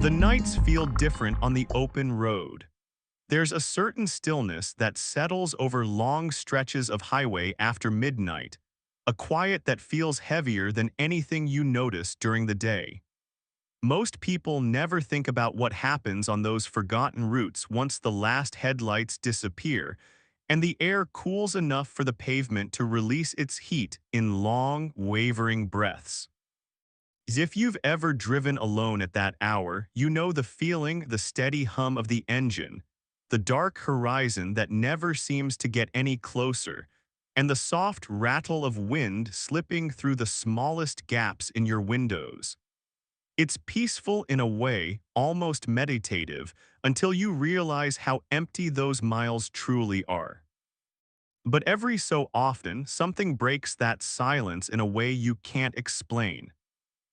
The nights feel different on the open road. There's a certain stillness that settles over long stretches of highway after midnight, a quiet that feels heavier than anything you notice during the day. Most people never think about what happens on those forgotten routes once the last headlights disappear, and the air cools enough for the pavement to release its heat in long, wavering breaths. If you've ever driven alone at that hour, you know the feeling, the steady hum of the engine, the dark horizon that never seems to get any closer, and the soft rattle of wind slipping through the smallest gaps in your windows. It's peaceful in a way, almost meditative, until you realize how empty those miles truly are. But every so often, something breaks that silence in a way you can't explain.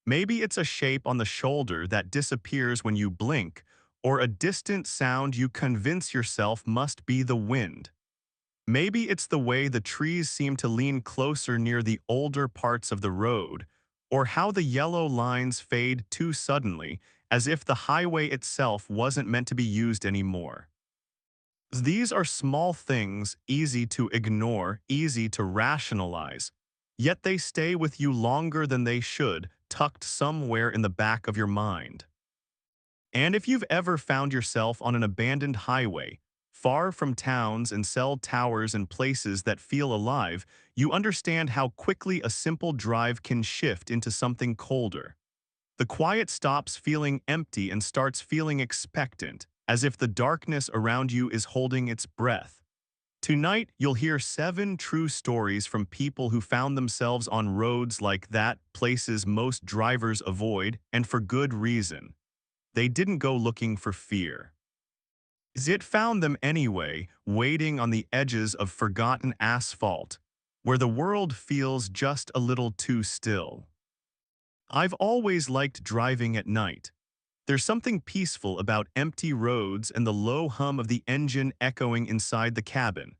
Maybe it's a shape on the shoulder that disappears when you blink, or a distant sound you convince yourself must be the wind. Maybe it's the way the trees seem to lean closer near the older parts of the road, or how the yellow lines fade too suddenly, as if the highway itself wasn't meant to be used anymore. These are small things, easy to ignore, easy to rationalize, yet they stay with you longer than they should, tucked somewhere in the back of your mind. And if you've ever found yourself on an abandoned highway, far from towns and cell towers and places that feel alive, you understand how quickly a simple drive can shift into something colder. The quiet stops feeling empty and starts feeling expectant, as if the darkness around you is holding its breath. Tonight, you'll hear 7 true stories from people who found themselves on roads like that, places most drivers avoid, and for good reason. They didn't go looking for fear. It found them anyway, waiting on the edges of forgotten asphalt, where the world feels just a little too still. I've always liked driving at night. There's something peaceful about empty roads and the low hum of the engine echoing inside the cabin.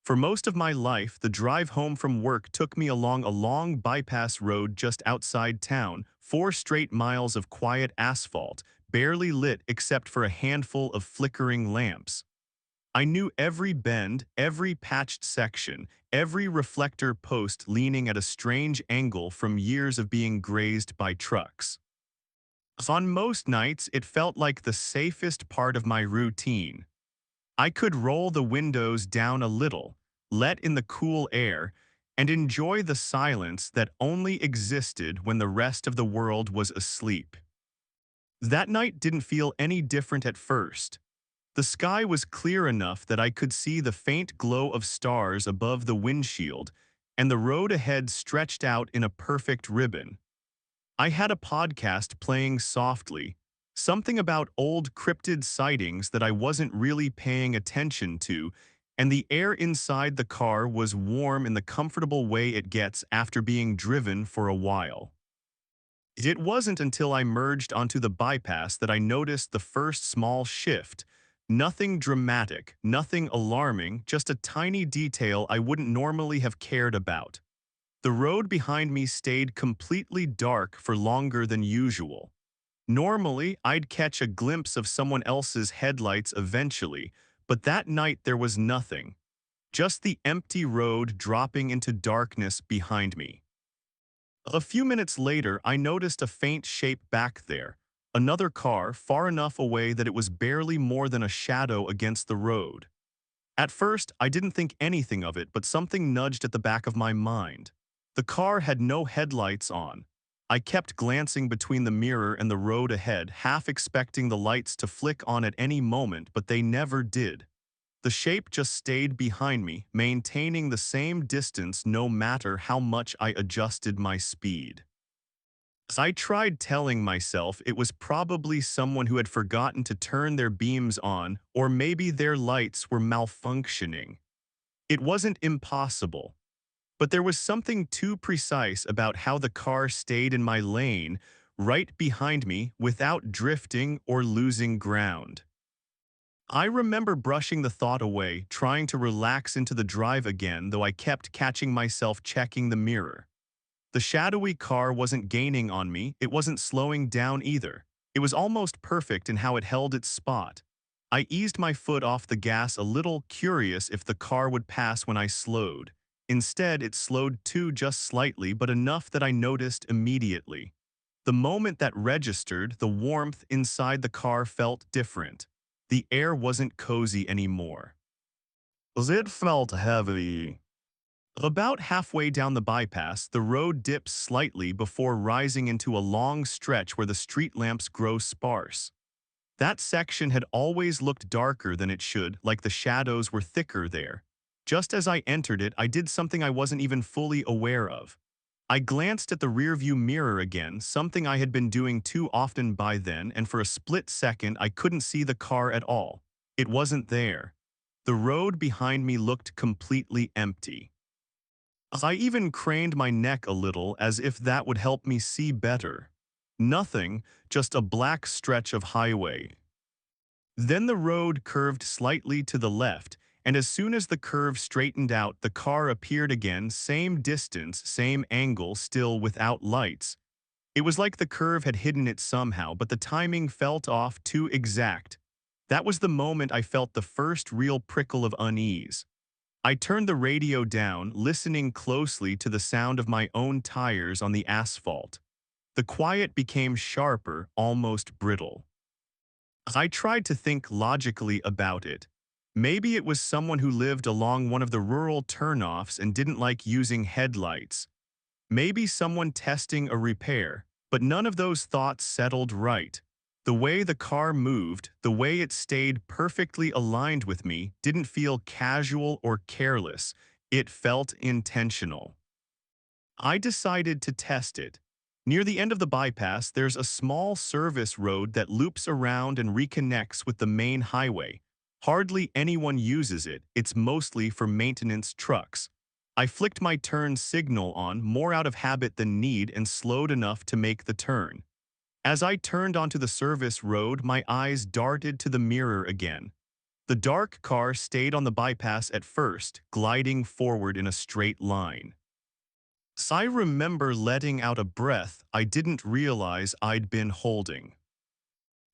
For most of my life, the drive home from work took me along a long bypass road just outside town, 4 straight miles of quiet asphalt, barely lit except for a handful of flickering lamps. I knew every bend, every patched section, every reflector post leaning at a strange angle from years of being grazed by trucks. On most nights, it felt like the safest part of my routine. I could roll the windows down a little, let in the cool air, and enjoy the silence that only existed when the rest of the world was asleep. That night didn't feel any different at first. The sky was clear enough that I could see the faint glow of stars above the windshield, and the road ahead stretched out in a perfect ribbon. I had a podcast playing softly, something about old cryptid sightings that I wasn't really paying attention to, and the air inside the car was warm in the comfortable way it gets after being driven for a while. It wasn't until I merged onto the bypass that I noticed the first small shift. Nothing dramatic, nothing alarming, just a tiny detail I wouldn't normally have cared about. The road behind me stayed completely dark for longer than usual. Normally, I'd catch a glimpse of someone else's headlights eventually, but that night there was nothing. Just the empty road dropping into darkness behind me. A few minutes later, I noticed a faint shape back there. Another car, far enough away that it was barely more than a shadow against the road. At first, I didn't think anything of it, but something nudged at the back of my mind. The car had no headlights on. I kept glancing between the mirror and the road ahead, half expecting the lights to flick on at any moment, but they never did. The shape just stayed behind me, maintaining the same distance no matter how much I adjusted my speed. I tried telling myself it was probably someone who had forgotten to turn their beams on, or maybe their lights were malfunctioning. It wasn't impossible. But there was something too precise about how the car stayed in my lane, right behind me, without drifting or losing ground. I remember brushing the thought away, trying to relax into the drive again, though I kept catching myself checking the mirror. The shadowy car wasn't gaining on me, it wasn't slowing down either. It was almost perfect in how it held its spot. I eased my foot off the gas a little, curious if the car would pass when I slowed. Instead, it slowed too, just slightly, but enough that I noticed immediately. The moment that registered, the warmth inside the car felt different. The air wasn't cozy anymore. It felt heavy. About halfway down the bypass, the road dips slightly before rising into a long stretch where the street lamps grow sparse. That section had always looked darker than it should, like the shadows were thicker there. Just as I entered it, I did something I wasn't even fully aware of. I glanced at the rearview mirror again, something I had been doing too often by then, and for a split second I couldn't see the car at all. It wasn't there. The road behind me looked completely empty. I even craned my neck a little as if that would help me see better. Nothing, just a black stretch of highway. Then the road curved slightly to the left, and as soon as the curve straightened out, the car appeared again, same distance, same angle, still without lights. It was like the curve had hidden it somehow, but the timing felt off, too exact. That was the moment I felt the first real prickle of unease. I turned the radio down, listening closely to the sound of my own tires on the asphalt. The quiet became sharper, almost brittle. I tried to think logically about it. Maybe it was someone who lived along one of the rural turnoffs and didn't like using headlights. Maybe someone testing a repair, but none of those thoughts settled right. The way the car moved, the way it stayed perfectly aligned with me, didn't feel casual or careless. It felt intentional. I decided to test it. Near the end of the bypass, there's a small service road that loops around and reconnects with the main highway. Hardly anyone uses it, it's mostly for maintenance trucks. I flicked my turn signal on, more out of habit than need, and slowed enough to make the turn. As I turned onto the service road, my eyes darted to the mirror again. The dark car stayed on the bypass at first, gliding forward in a straight line. I remember letting out a breath I didn't realize I'd been holding.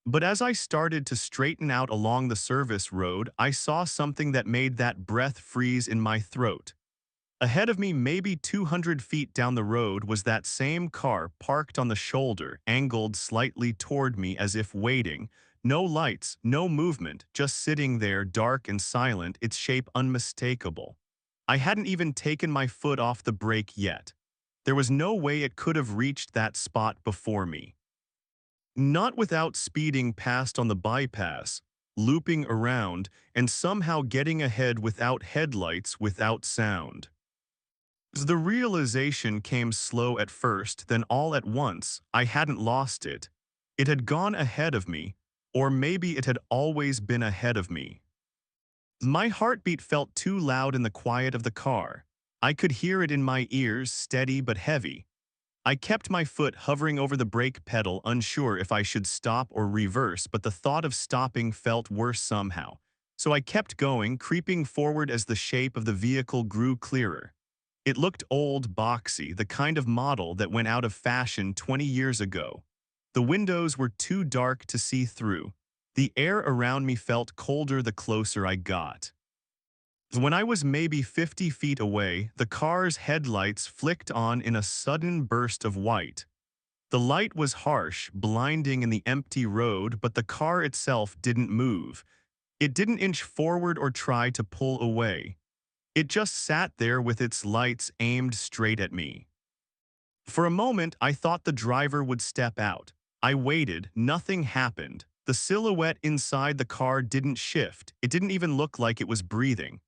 But as I started to straighten out along the service road, I saw something that made that breath freeze in my throat. Ahead of me, maybe 200 feet down the road, was that same car parked on the shoulder, angled slightly toward me as if waiting. No lights, no movement, just sitting there, dark and silent, its shape unmistakable. I hadn't even taken my foot off the brake yet. There was no way it could have reached that spot before me. Not without speeding past on the bypass, looping around, and somehow getting ahead without headlights, without sound. The realization came slow at first, then all at once, I hadn't lost it. It had gone ahead of me, or maybe it had always been ahead of me. My heartbeat felt too loud in the quiet of the car. I could hear it in my ears, steady but heavy. I kept my foot hovering over the brake pedal, unsure if I should stop or reverse, but the thought of stopping felt worse somehow. So I kept going, creeping forward as the shape of the vehicle grew clearer. It looked old, boxy, the kind of model that went out of fashion 20 years ago. The windows were too dark to see through. The air around me felt colder the closer I got. When I was maybe 50 feet away, the car's headlights flicked on in a sudden burst of white. The light was harsh, blinding in the empty road, but the car itself didn't move. It didn't inch forward or try to pull away. It just sat there with its lights aimed straight at me. For a moment, I thought the driver would step out. I waited, nothing happened. The silhouette inside the car didn't shift. It didn't even look like it was breathing.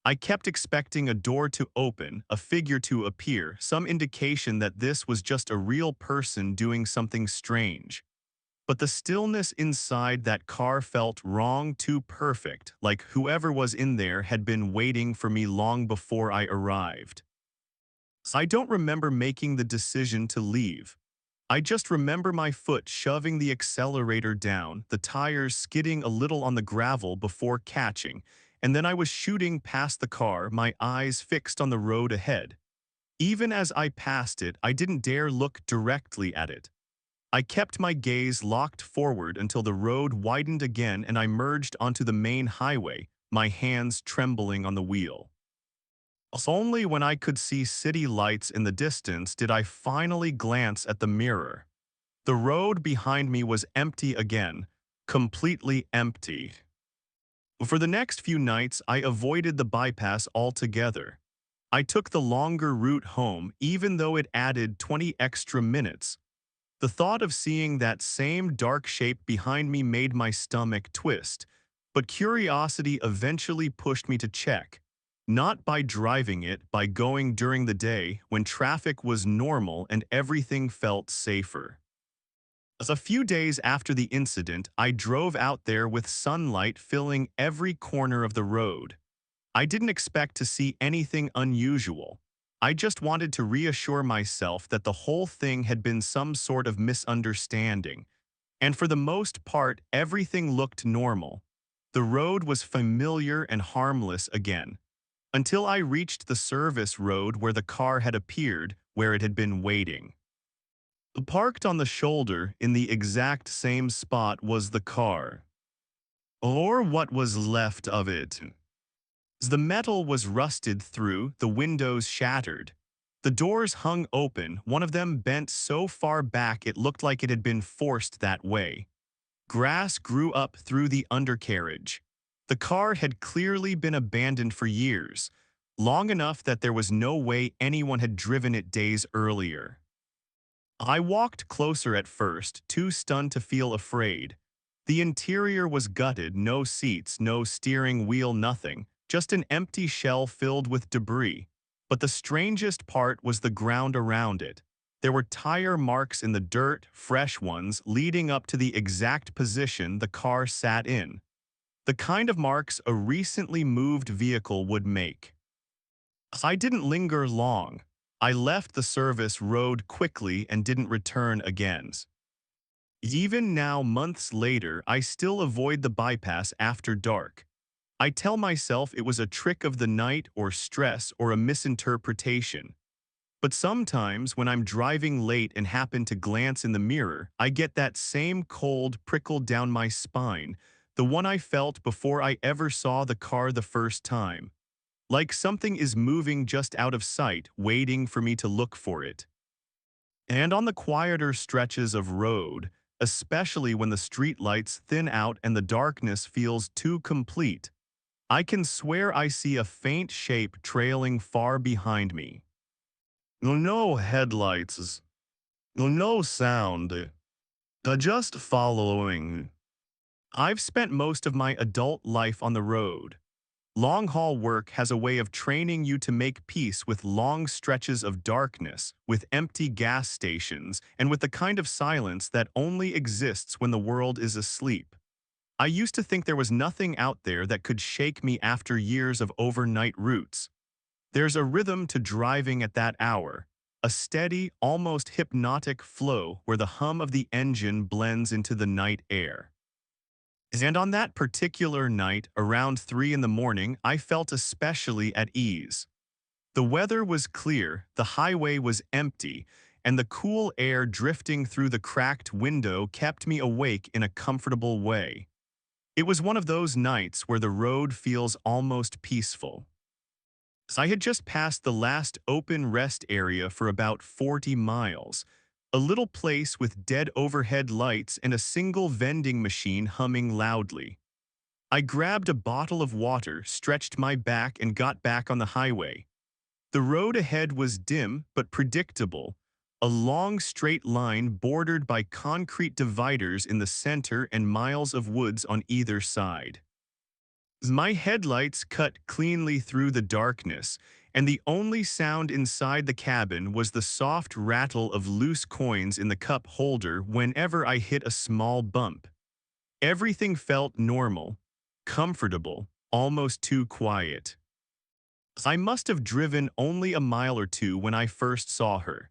I kept expecting a door to open, a figure to appear, some indication that this was just a real person doing something strange. But the stillness inside that car felt wrong, too perfect, like whoever was in there had been waiting for me long before I arrived. I don't remember making the decision to leave. I just remember my foot shoving the accelerator down, the tires skidding a little on the gravel before catching, and then I was shooting past the car, my eyes fixed on the road ahead. Even as I passed it, I didn't dare look directly at it. I kept my gaze locked forward until the road widened again and I merged onto the main highway, my hands trembling on the wheel. Only when I could see city lights in the distance did I finally glance at the mirror. The road behind me was empty again, completely empty. For the next few nights, I avoided the bypass altogether. I took the longer route home, even though it added 20 extra minutes. The thought of seeing that same dark shape behind me made my stomach twist, but curiosity eventually pushed me to check. Not by driving it, by going during the day when traffic was normal and everything felt safer. A few days after the incident, I drove out there with sunlight filling every corner of the road. I didn't expect to see anything unusual. I just wanted to reassure myself that the whole thing had been some sort of misunderstanding. And for the most part, everything looked normal. The road was familiar and harmless again, until I reached the service road where the car had appeared, where it had been waiting. Parked on the shoulder in the exact same spot was the car, or what was left of it. The metal was rusted through, the windows shattered. The doors hung open, one of them bent so far back it looked like it had been forced that way. Grass grew up through the undercarriage. The car had clearly been abandoned for years, long enough that there was no way anyone had driven it days earlier. I walked closer at first, too stunned to feel afraid. The interior was gutted, no seats, no steering wheel, nothing, just an empty shell filled with debris. But the strangest part was the ground around it. There were tire marks in the dirt, fresh ones, leading up to the exact position the car sat in. The kind of marks a recently moved vehicle would make. I didn't linger long. I left the service road quickly and didn't return again. Even now, months later, I still avoid the bypass after dark. I tell myself it was a trick of the night or stress or a misinterpretation. But sometimes when I'm driving late and happen to glance in the mirror, I get that same cold prickle down my spine, the one I felt before I ever saw the car the first time. Like something is moving just out of sight, waiting for me to look for it. And on the quieter stretches of road, especially when the streetlights thin out and the darkness feels too complete, I can swear I see a faint shape trailing far behind me. No headlights, no sound, just following. I've spent most of my adult life on the road. Long-haul work has a way of training you to make peace with long stretches of darkness, with empty gas stations, and with the kind of silence that only exists when the world is asleep. I used to think there was nothing out there that could shake me after years of overnight routes. There's a rhythm to driving at that hour, a steady, almost hypnotic flow where the hum of the engine blends into the night air. And on that particular night, around 3 in the morning, I felt especially at ease. The weather was clear, the highway was empty, and the cool air drifting through the cracked window kept me awake in a comfortable way. It was one of those nights where the road feels almost peaceful. I had just passed the last open rest area for about 40 miles, a little place with dead overhead lights and a single vending machine humming loudly. I grabbed a bottle of water, stretched my back, and got back on the highway. The road ahead was dim but predictable, a long straight line bordered by concrete dividers in the center and miles of woods on either side. My headlights cut cleanly through the darkness, and the only sound inside the cabin was the soft rattle of loose coins in the cup holder whenever I hit a small bump. Everything felt normal, comfortable, almost too quiet. I must have driven only a mile or two when I first saw her.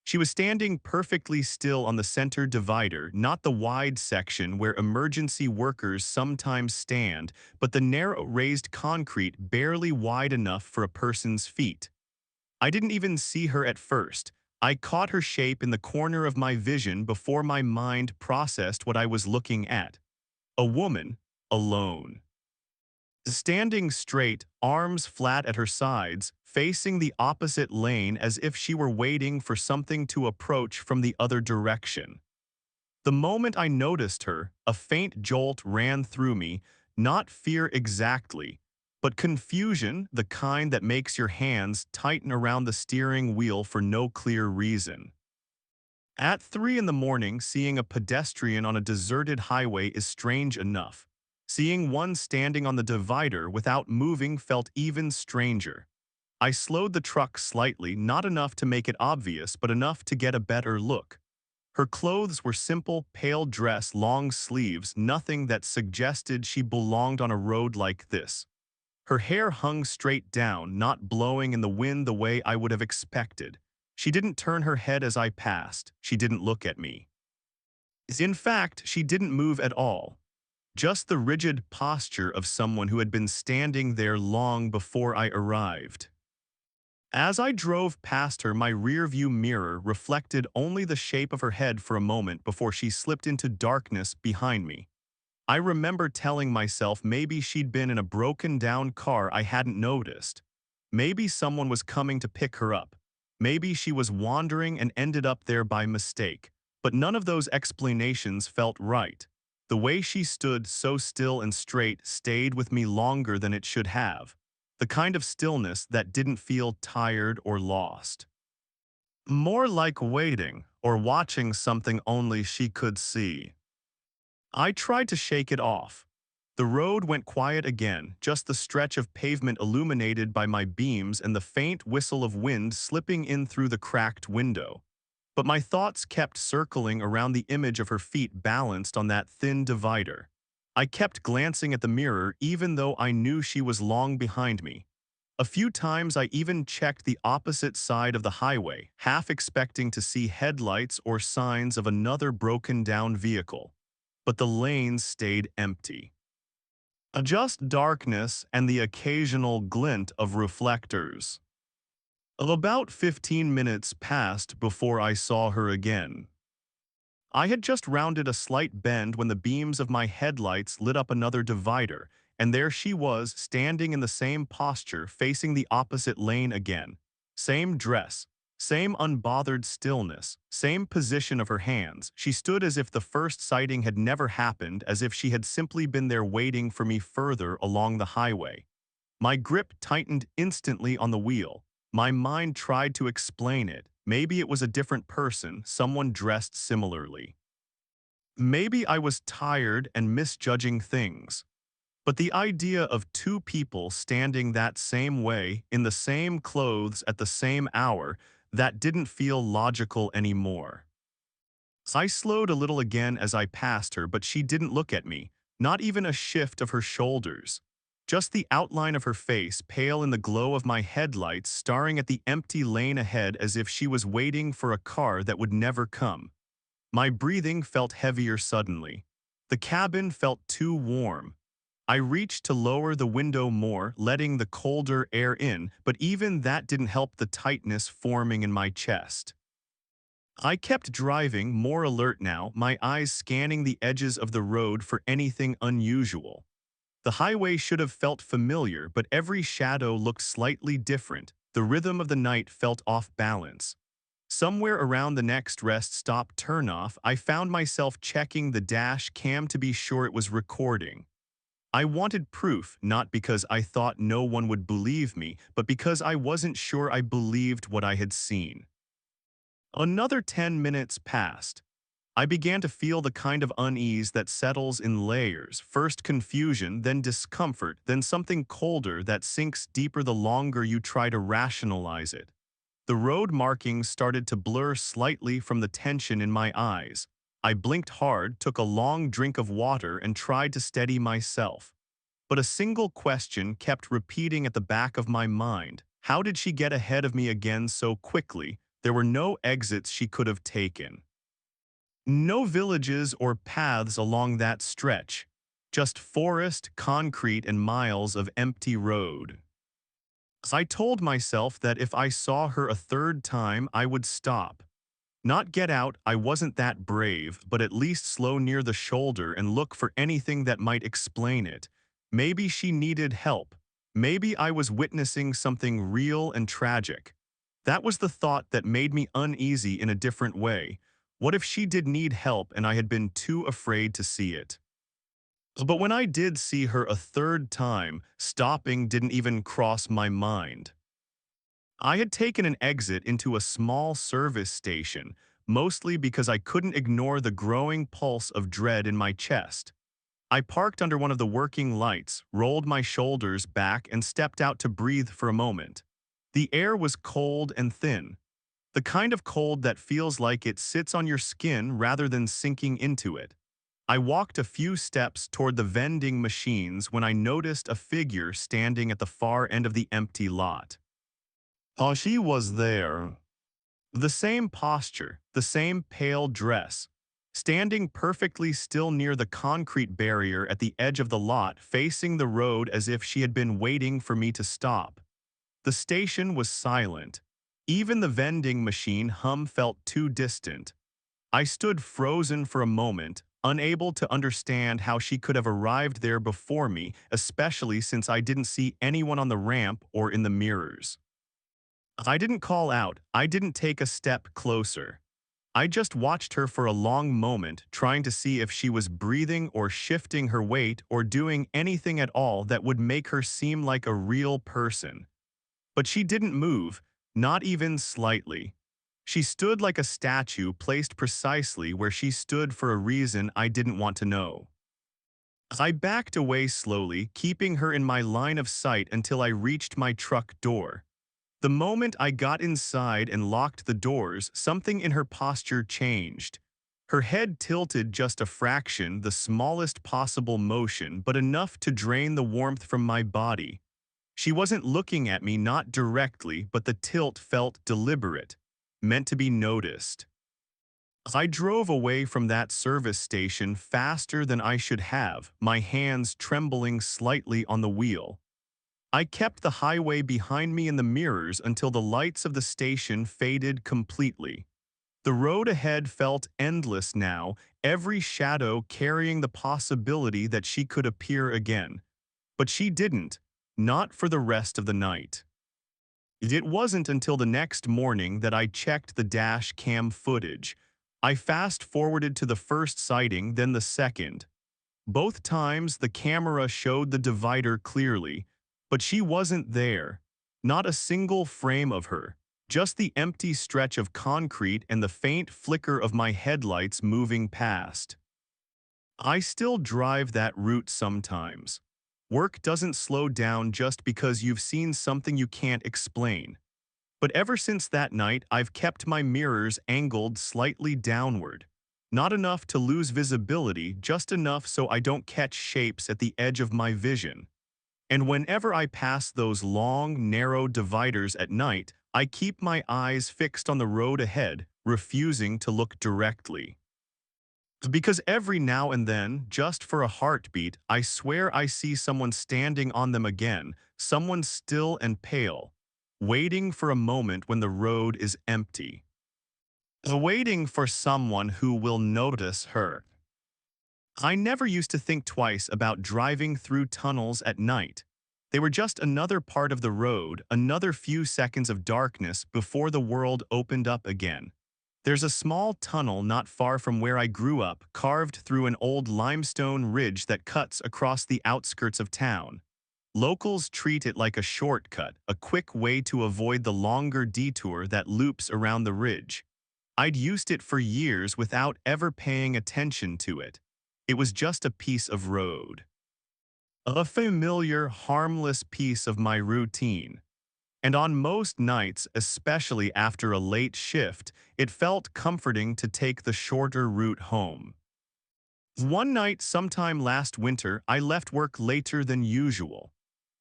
She was standing perfectly still on the center divider, not the wide section where emergency workers sometimes stand, but the narrow raised concrete barely wide enough for a person's feet. I didn't even see her at first. I caught her shape in the corner of my vision before my mind processed what I was looking at. A woman, alone. Standing straight, arms flat at her sides, facing the opposite lane as if she were waiting for something to approach from the other direction. The moment I noticed her, a faint jolt ran through me, not fear exactly, but confusion, the kind that makes your hands tighten around the steering wheel for no clear reason. At 3 in the morning, seeing a pedestrian on a deserted highway is strange enough. Seeing one standing on the divider without moving felt even stranger. I slowed the truck slightly, not enough to make it obvious, but enough to get a better look. Her clothes were simple, pale dress, long sleeves, nothing that suggested she belonged on a road like this. Her hair hung straight down, not blowing in the wind the way I would have expected. She didn't turn her head as I passed. She didn't look at me. In fact, she didn't move at all. Just the rigid posture of someone who had been standing there long before I arrived. As I drove past her, my rearview mirror reflected only the shape of her head for a moment before she slipped into darkness behind me. I remember telling myself maybe she'd been in a broken-down car I hadn't noticed. Maybe someone was coming to pick her up. Maybe she was wandering and ended up there by mistake. But none of those explanations felt right. The way she stood so still and straight stayed with me longer than it should have. The kind of stillness that didn't feel tired or lost. More like waiting or watching something only she could see. I tried to shake it off. The road went quiet again, just the stretch of pavement illuminated by my beams and the faint whistle of wind slipping in through the cracked window. But my thoughts kept circling around the image of her feet balanced on that thin divider. I kept glancing at the mirror even though I knew she was long behind me. A few times I even checked the opposite side of the highway, half expecting to see headlights or signs of another broken-down vehicle. But the lanes stayed empty. Just darkness and the occasional glint of reflectors. About 15 minutes passed before I saw her again. I had just rounded a slight bend when the beams of my headlights lit up another divider, and there she was, standing in the same posture, facing the opposite lane again. Same dress, same unbothered stillness, same position of her hands. She stood as if the first sighting had never happened, as if she had simply been there waiting for me further along the highway. My grip tightened instantly on the wheel. My mind tried to explain it. Maybe it was a different person, someone dressed similarly. Maybe I was tired and misjudging things. But the idea of two people standing that same way, in the same clothes at the same hour, that didn't feel logical anymore. I slowed a little again as I passed her, but she didn't look at me, not even a shift of her shoulders. Just the outline of her face, pale in the glow of my headlights, staring at the empty lane ahead as if she was waiting for a car that would never come. My breathing felt heavier suddenly. The cabin felt too warm. I reached to lower the window more, letting the colder air in, but even that didn't help the tightness forming in my chest. I kept driving, more alert now, my eyes scanning the edges of the road for anything unusual. The highway should have felt familiar, but every shadow looked slightly different. The rhythm of the night felt off balance. Somewhere around the next rest stop turnoff, I found myself checking the dash cam to be sure it was recording. I wanted proof, not because I thought no one would believe me, but because I wasn't sure I believed what I had seen. Another 10 minutes passed. I began to feel the kind of unease that settles in layers, first confusion, then discomfort, then something colder that sinks deeper the longer you try to rationalize it. The road markings started to blur slightly from the tension in my eyes. I blinked hard, took a long drink of water, and tried to steady myself. But a single question kept repeating at the back of my mind. How did she get ahead of me again so quickly? There were no exits she could have taken. No villages or paths along that stretch. Just forest, concrete, and miles of empty road. I told myself that if I saw her a third time, I would stop. Not get out, I wasn't that brave, but at least slow near the shoulder and look for anything that might explain it. Maybe she needed help. Maybe I was witnessing something real and tragic. That was the thought that made me uneasy in a different way. What if she did need help and I had been too afraid to see it? But when I did see her a third time, stopping didn't even cross my mind. I had taken an exit into a small service station, mostly because I couldn't ignore the growing pulse of dread in my chest. I parked under one of the working lights, rolled my shoulders back, and stepped out to breathe for a moment. The air was cold and thin, the kind of cold that feels like it sits on your skin rather than sinking into it. I walked a few steps toward the vending machines when I noticed a figure standing at the far end of the empty lot. Oh, she was there. The same posture, the same pale dress, standing perfectly still near the concrete barrier at the edge of the lot, facing the road as if she had been waiting for me to stop. The station was silent. Even the vending machine hum felt too distant. I stood frozen for a moment, unable to understand how she could have arrived there before me, especially since I didn't see anyone on the ramp or in the mirrors. I didn't call out, I didn't take a step closer. I just watched her for a long moment, trying to see if she was breathing or shifting her weight or doing anything at all that would make her seem like a real person. But she didn't move, not even slightly. She stood like a statue placed precisely where she stood for a reason I didn't want to know. I backed away slowly, keeping her in my line of sight until I reached my truck door. The moment I got inside and locked the doors, something in her posture changed. Her head tilted just a fraction, the smallest possible motion, but enough to drain the warmth from my body. She wasn't looking at me, not directly, but the tilt felt deliberate, meant to be noticed. I drove away from that service station faster than I should have, my hands trembling slightly on the wheel. I kept the highway behind me in the mirrors until the lights of the station faded completely. The road ahead felt endless now, every shadow carrying the possibility that she could appear again. But she didn't, not for the rest of the night. It wasn't until the next morning that I checked the dash cam footage. I fast-forwarded to the first sighting, then the second. Both times the camera showed the divider clearly, but she wasn't there. Not a single frame of her, just the empty stretch of concrete and the faint flicker of my headlights moving past. I still drive that route sometimes. Work doesn't slow down just because you've seen something you can't explain. But ever since that night, I've kept my mirrors angled slightly downward. Not enough to lose visibility, just enough so I don't catch shapes at the edge of my vision. And whenever I pass those long, narrow dividers at night, I keep my eyes fixed on the road ahead, refusing to look directly. Because every now and then, just for a heartbeat, I swear I see someone standing on them again, someone still and pale, waiting for a moment when the road is empty. Waiting for someone who will notice her. I never used to think twice about driving through tunnels at night. They were just another part of the road, another few seconds of darkness before the world opened up again. There's a small tunnel not far from where I grew up, carved through an old limestone ridge that cuts across the outskirts of town. Locals treat it like a shortcut, a quick way to avoid the longer detour that loops around the ridge. I'd used it for years without ever paying attention to it. It was just a piece of road. A familiar, harmless piece of my routine. And on most nights, especially after a late shift, it felt comforting to take the shorter route home. One night sometime last winter, I left work later than usual.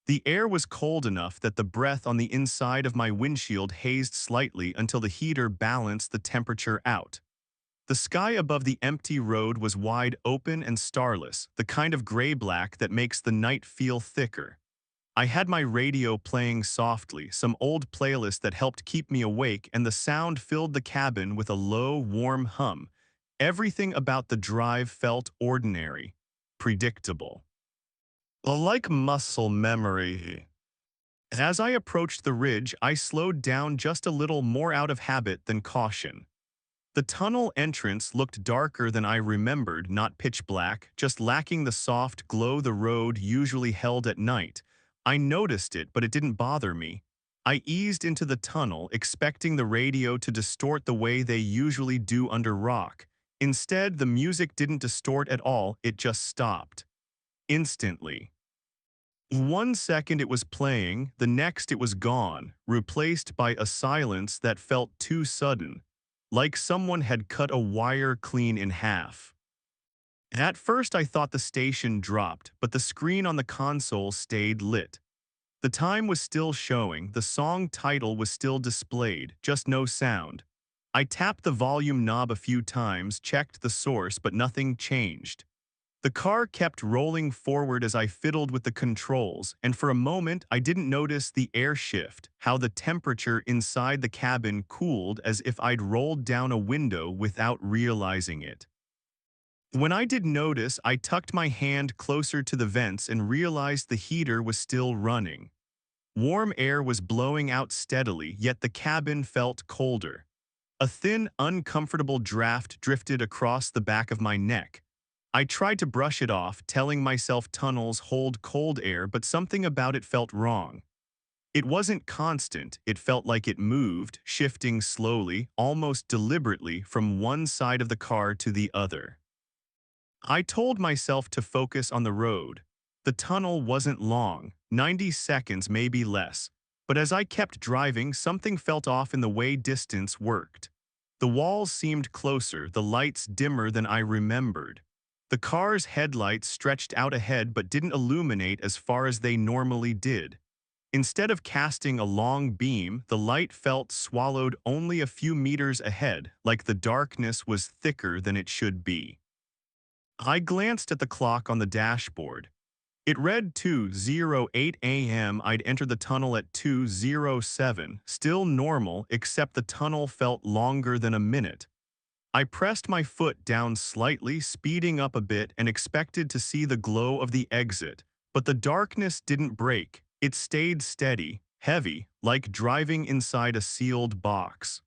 The air was cold enough that the breath on the inside of my windshield hazed slightly until the heater balanced the temperature out. The sky above the empty road was wide open and starless, the kind of gray-black that makes the night feel thicker. I had my radio playing softly, some old playlist that helped keep me awake, and the sound filled the cabin with a low, warm hum. Everything about the drive felt ordinary, predictable. Like muscle memory. As I approached the ridge, I slowed down just a little more out of habit than caution. The tunnel entrance looked darker than I remembered, not pitch black, just lacking the soft glow the road usually held at night. I noticed it, but it didn't bother me. I eased into the tunnel, expecting the radio to distort the way they usually do under rock. Instead, the music didn't distort at all, it just stopped. Instantly. 1 second it was playing, the next it was gone, replaced by a silence that felt too sudden, like someone had cut a wire clean in half. At first I thought the station dropped, but the screen on the console stayed lit. The time was still showing, the song title was still displayed, just no sound. I tapped the volume knob a few times, checked the source, but nothing changed. The car kept rolling forward as I fiddled with the controls, and for a moment I didn't notice the air shift, how the temperature inside the cabin cooled as if I'd rolled down a window without realizing it. When I did notice, I tucked my hand closer to the vents and realized the heater was still running. Warm air was blowing out steadily, yet the cabin felt colder. A thin, uncomfortable draft drifted across the back of my neck. I tried to brush it off, telling myself tunnels hold cold air, but something about it felt wrong. It wasn't constant, it felt like it moved, shifting slowly, almost deliberately, from one side of the car to the other. I told myself to focus on the road. The tunnel wasn't long, 90 seconds, maybe less. But as I kept driving, something felt off in the way distance worked. The walls seemed closer, the lights dimmer than I remembered. The car's headlights stretched out ahead but didn't illuminate as far as they normally did. Instead of casting a long beam, the light felt swallowed only a few meters ahead, like the darkness was thicker than it should be. I glanced at the clock on the dashboard. It read 2:08 a.m. I'd entered the tunnel at 2:07, still normal, except the tunnel felt longer than a minute. I pressed my foot down slightly, speeding up a bit, and expected to see the glow of the exit. But the darkness didn't break. It stayed steady, heavy, like driving inside a sealed box.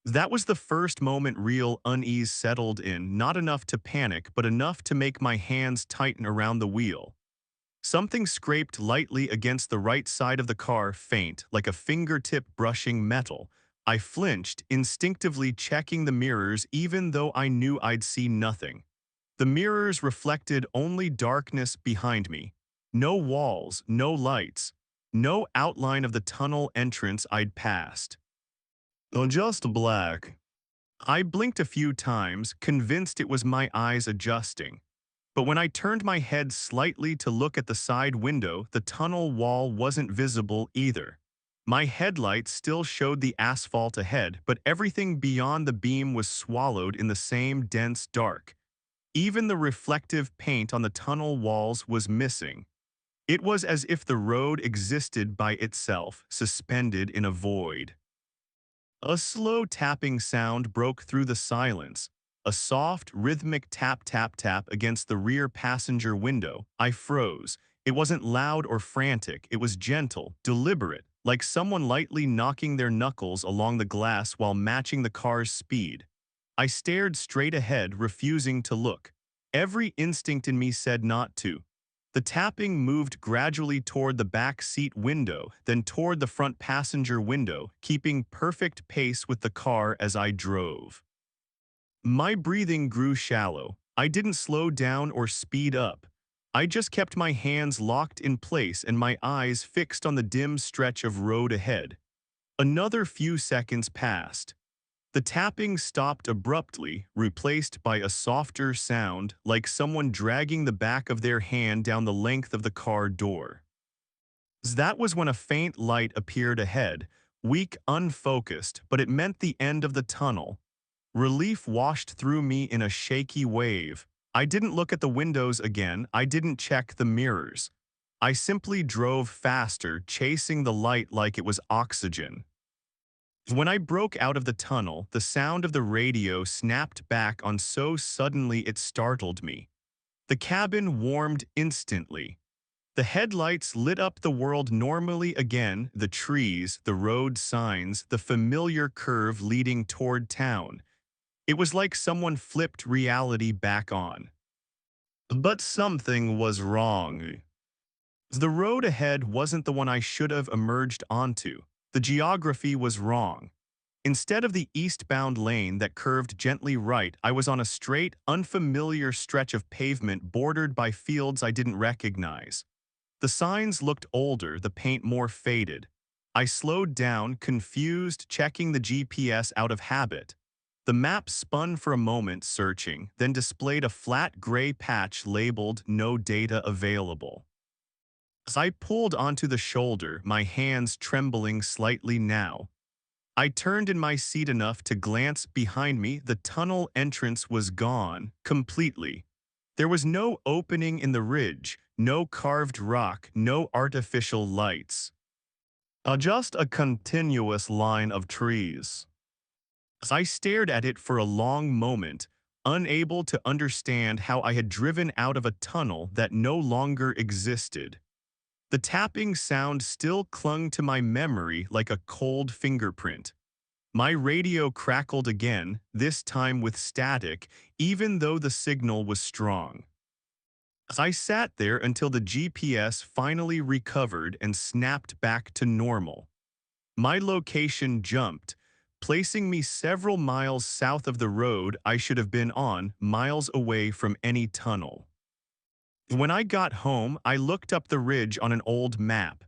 That was the first moment real unease settled in, not enough to panic, but enough to make my hands tighten around the wheel. Something scraped lightly against the right side of the car, faint, like a fingertip brushing metal. I flinched, instinctively checking the mirrors even though I knew I'd see nothing. The mirrors reflected only darkness behind me. No walls, no lights, no outline of the tunnel entrance I'd passed. Oh, just black. I blinked a few times, convinced it was my eyes adjusting. But when I turned my head slightly to look at the side window, the tunnel wall wasn't visible either. My headlights still showed the asphalt ahead, but everything beyond the beam was swallowed in the same dense dark. Even the reflective paint on the tunnel walls was missing. It was as if the road existed by itself, suspended in a void. A slow tapping sound broke through the silence. A soft, rhythmic tap-tap-tap against the rear passenger window. I froze. It wasn't loud or frantic. It was gentle, deliberate, like someone lightly knocking their knuckles along the glass while matching the car's speed. I stared straight ahead, refusing to look. Every instinct in me said not to. The tapping moved gradually toward the back seat window, then toward the front passenger window, keeping perfect pace with the car as I drove. My breathing grew shallow. I didn't slow down or speed up. I just kept my hands locked in place and my eyes fixed on the dim stretch of road ahead. Another few seconds passed. The tapping stopped abruptly, replaced by a softer sound, like someone dragging the back of their hand down the length of the car door. That was when a faint light appeared ahead, weak, unfocused, but it meant the end of the tunnel. Relief washed through me in a shaky wave. I didn't look at the windows again, I didn't check the mirrors. I simply drove faster, chasing the light like it was oxygen. When I broke out of the tunnel, the sound of the radio snapped back on so suddenly it startled me. The cabin warmed instantly. The headlights lit up the world normally again, the trees, the road signs, the familiar curve leading toward town. It was like someone flipped reality back on. But something was wrong. The road ahead wasn't the one I should have emerged onto. The geography was wrong. Instead of the eastbound lane that curved gently right, I was on a straight, unfamiliar stretch of pavement bordered by fields I didn't recognize. The signs looked older, the paint more faded. I slowed down, confused, checking the GPS out of habit. The map spun for a moment, searching, then displayed a flat gray patch labeled "No data available." As I pulled onto the shoulder, my hands trembling slightly now, I turned in my seat enough to glance behind me. The tunnel entrance was gone, completely. There was no opening in the ridge, no carved rock, no artificial lights. Just a continuous line of trees. As I stared at it for a long moment, unable to understand how I had driven out of a tunnel that no longer existed. The tapping sound still clung to my memory like a cold fingerprint. My radio crackled again, this time with static, even though the signal was strong. I sat there until the GPS finally recovered and snapped back to normal. My location jumped, placing me several miles south of the road I should have been on, miles away from any tunnel. When I got home, I looked up the ridge on an old map.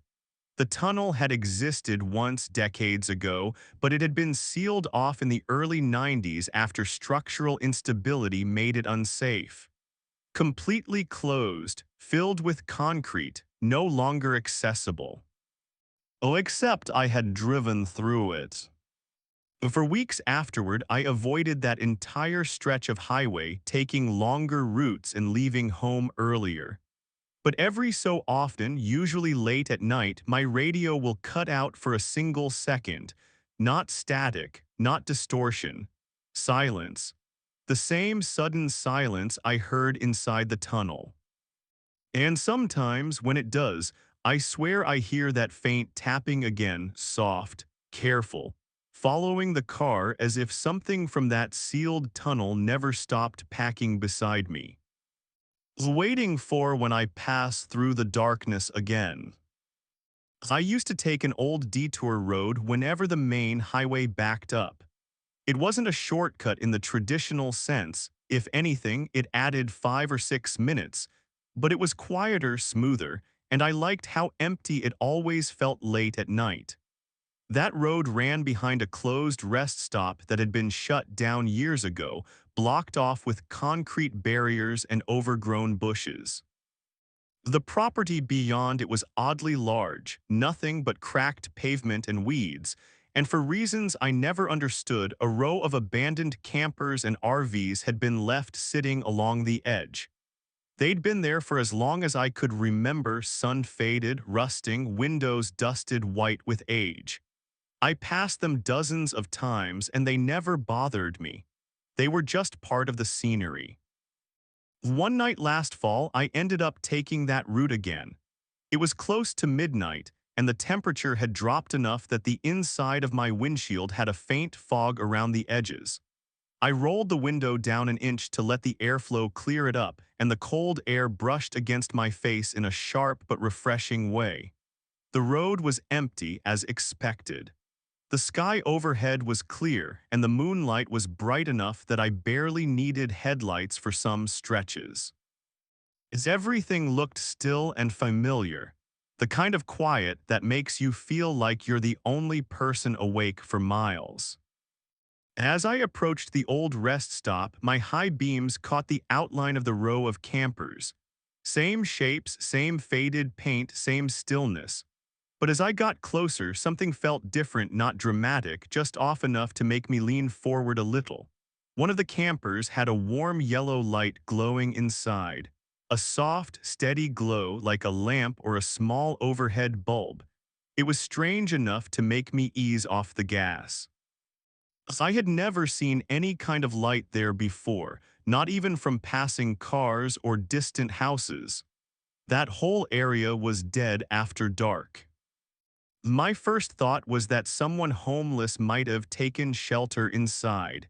The tunnel had existed once decades ago, but it had been sealed off in the early 90s after structural instability made it unsafe. Completely closed, filled with concrete, no longer accessible. Oh, except I had driven through it. For weeks afterward, I avoided that entire stretch of highway, taking longer routes and leaving home earlier. But every so often, usually late at night, my radio will cut out for a single second. Not static, not distortion. Silence. The same sudden silence I heard inside the tunnel. And sometimes, when it does, I swear I hear that faint tapping again, soft, careful, following the car as if something from that sealed tunnel never stopped packing beside me. Waiting for when I pass through the darkness again. I used to take an old detour road whenever the main highway backed up. It wasn't a shortcut in the traditional sense. If anything, it added 5 or 6 minutes, but it was quieter, smoother, and I liked how empty it always felt late at night. That road ran behind a closed rest stop that had been shut down years ago, blocked off with concrete barriers and overgrown bushes. The property beyond it was oddly large, nothing but cracked pavement and weeds, and for reasons I never understood, a row of abandoned campers and RVs had been left sitting along the edge. They'd been there for as long as I could remember, sun-faded, rusting, windows dusted white with age. I passed them dozens of times and they never bothered me. They were just part of the scenery. One night last fall, I ended up taking that route again. It was close to midnight, and the temperature had dropped enough that the inside of my windshield had a faint fog around the edges. I rolled the window down an inch to let the airflow clear it up, and the cold air brushed against my face in a sharp but refreshing way. The road was empty as expected. The sky overhead was clear, and the moonlight was bright enough that I barely needed headlights for some stretches. As everything looked still and familiar, the kind of quiet that makes you feel like you're the only person awake for miles. As I approached the old rest stop, my high beams caught the outline of the row of campers. Same shapes, same faded paint, same stillness. But as I got closer, something felt different, not dramatic, just off enough to make me lean forward a little. One of the campers had a warm yellow light glowing inside. a soft, steady glow like a lamp or a small overhead bulb. It was strange enough to make me ease off the gas. I had never seen any kind of light there before, not even from passing cars or distant houses. That whole area was dead after dark. My first thought was that someone homeless might have taken shelter inside.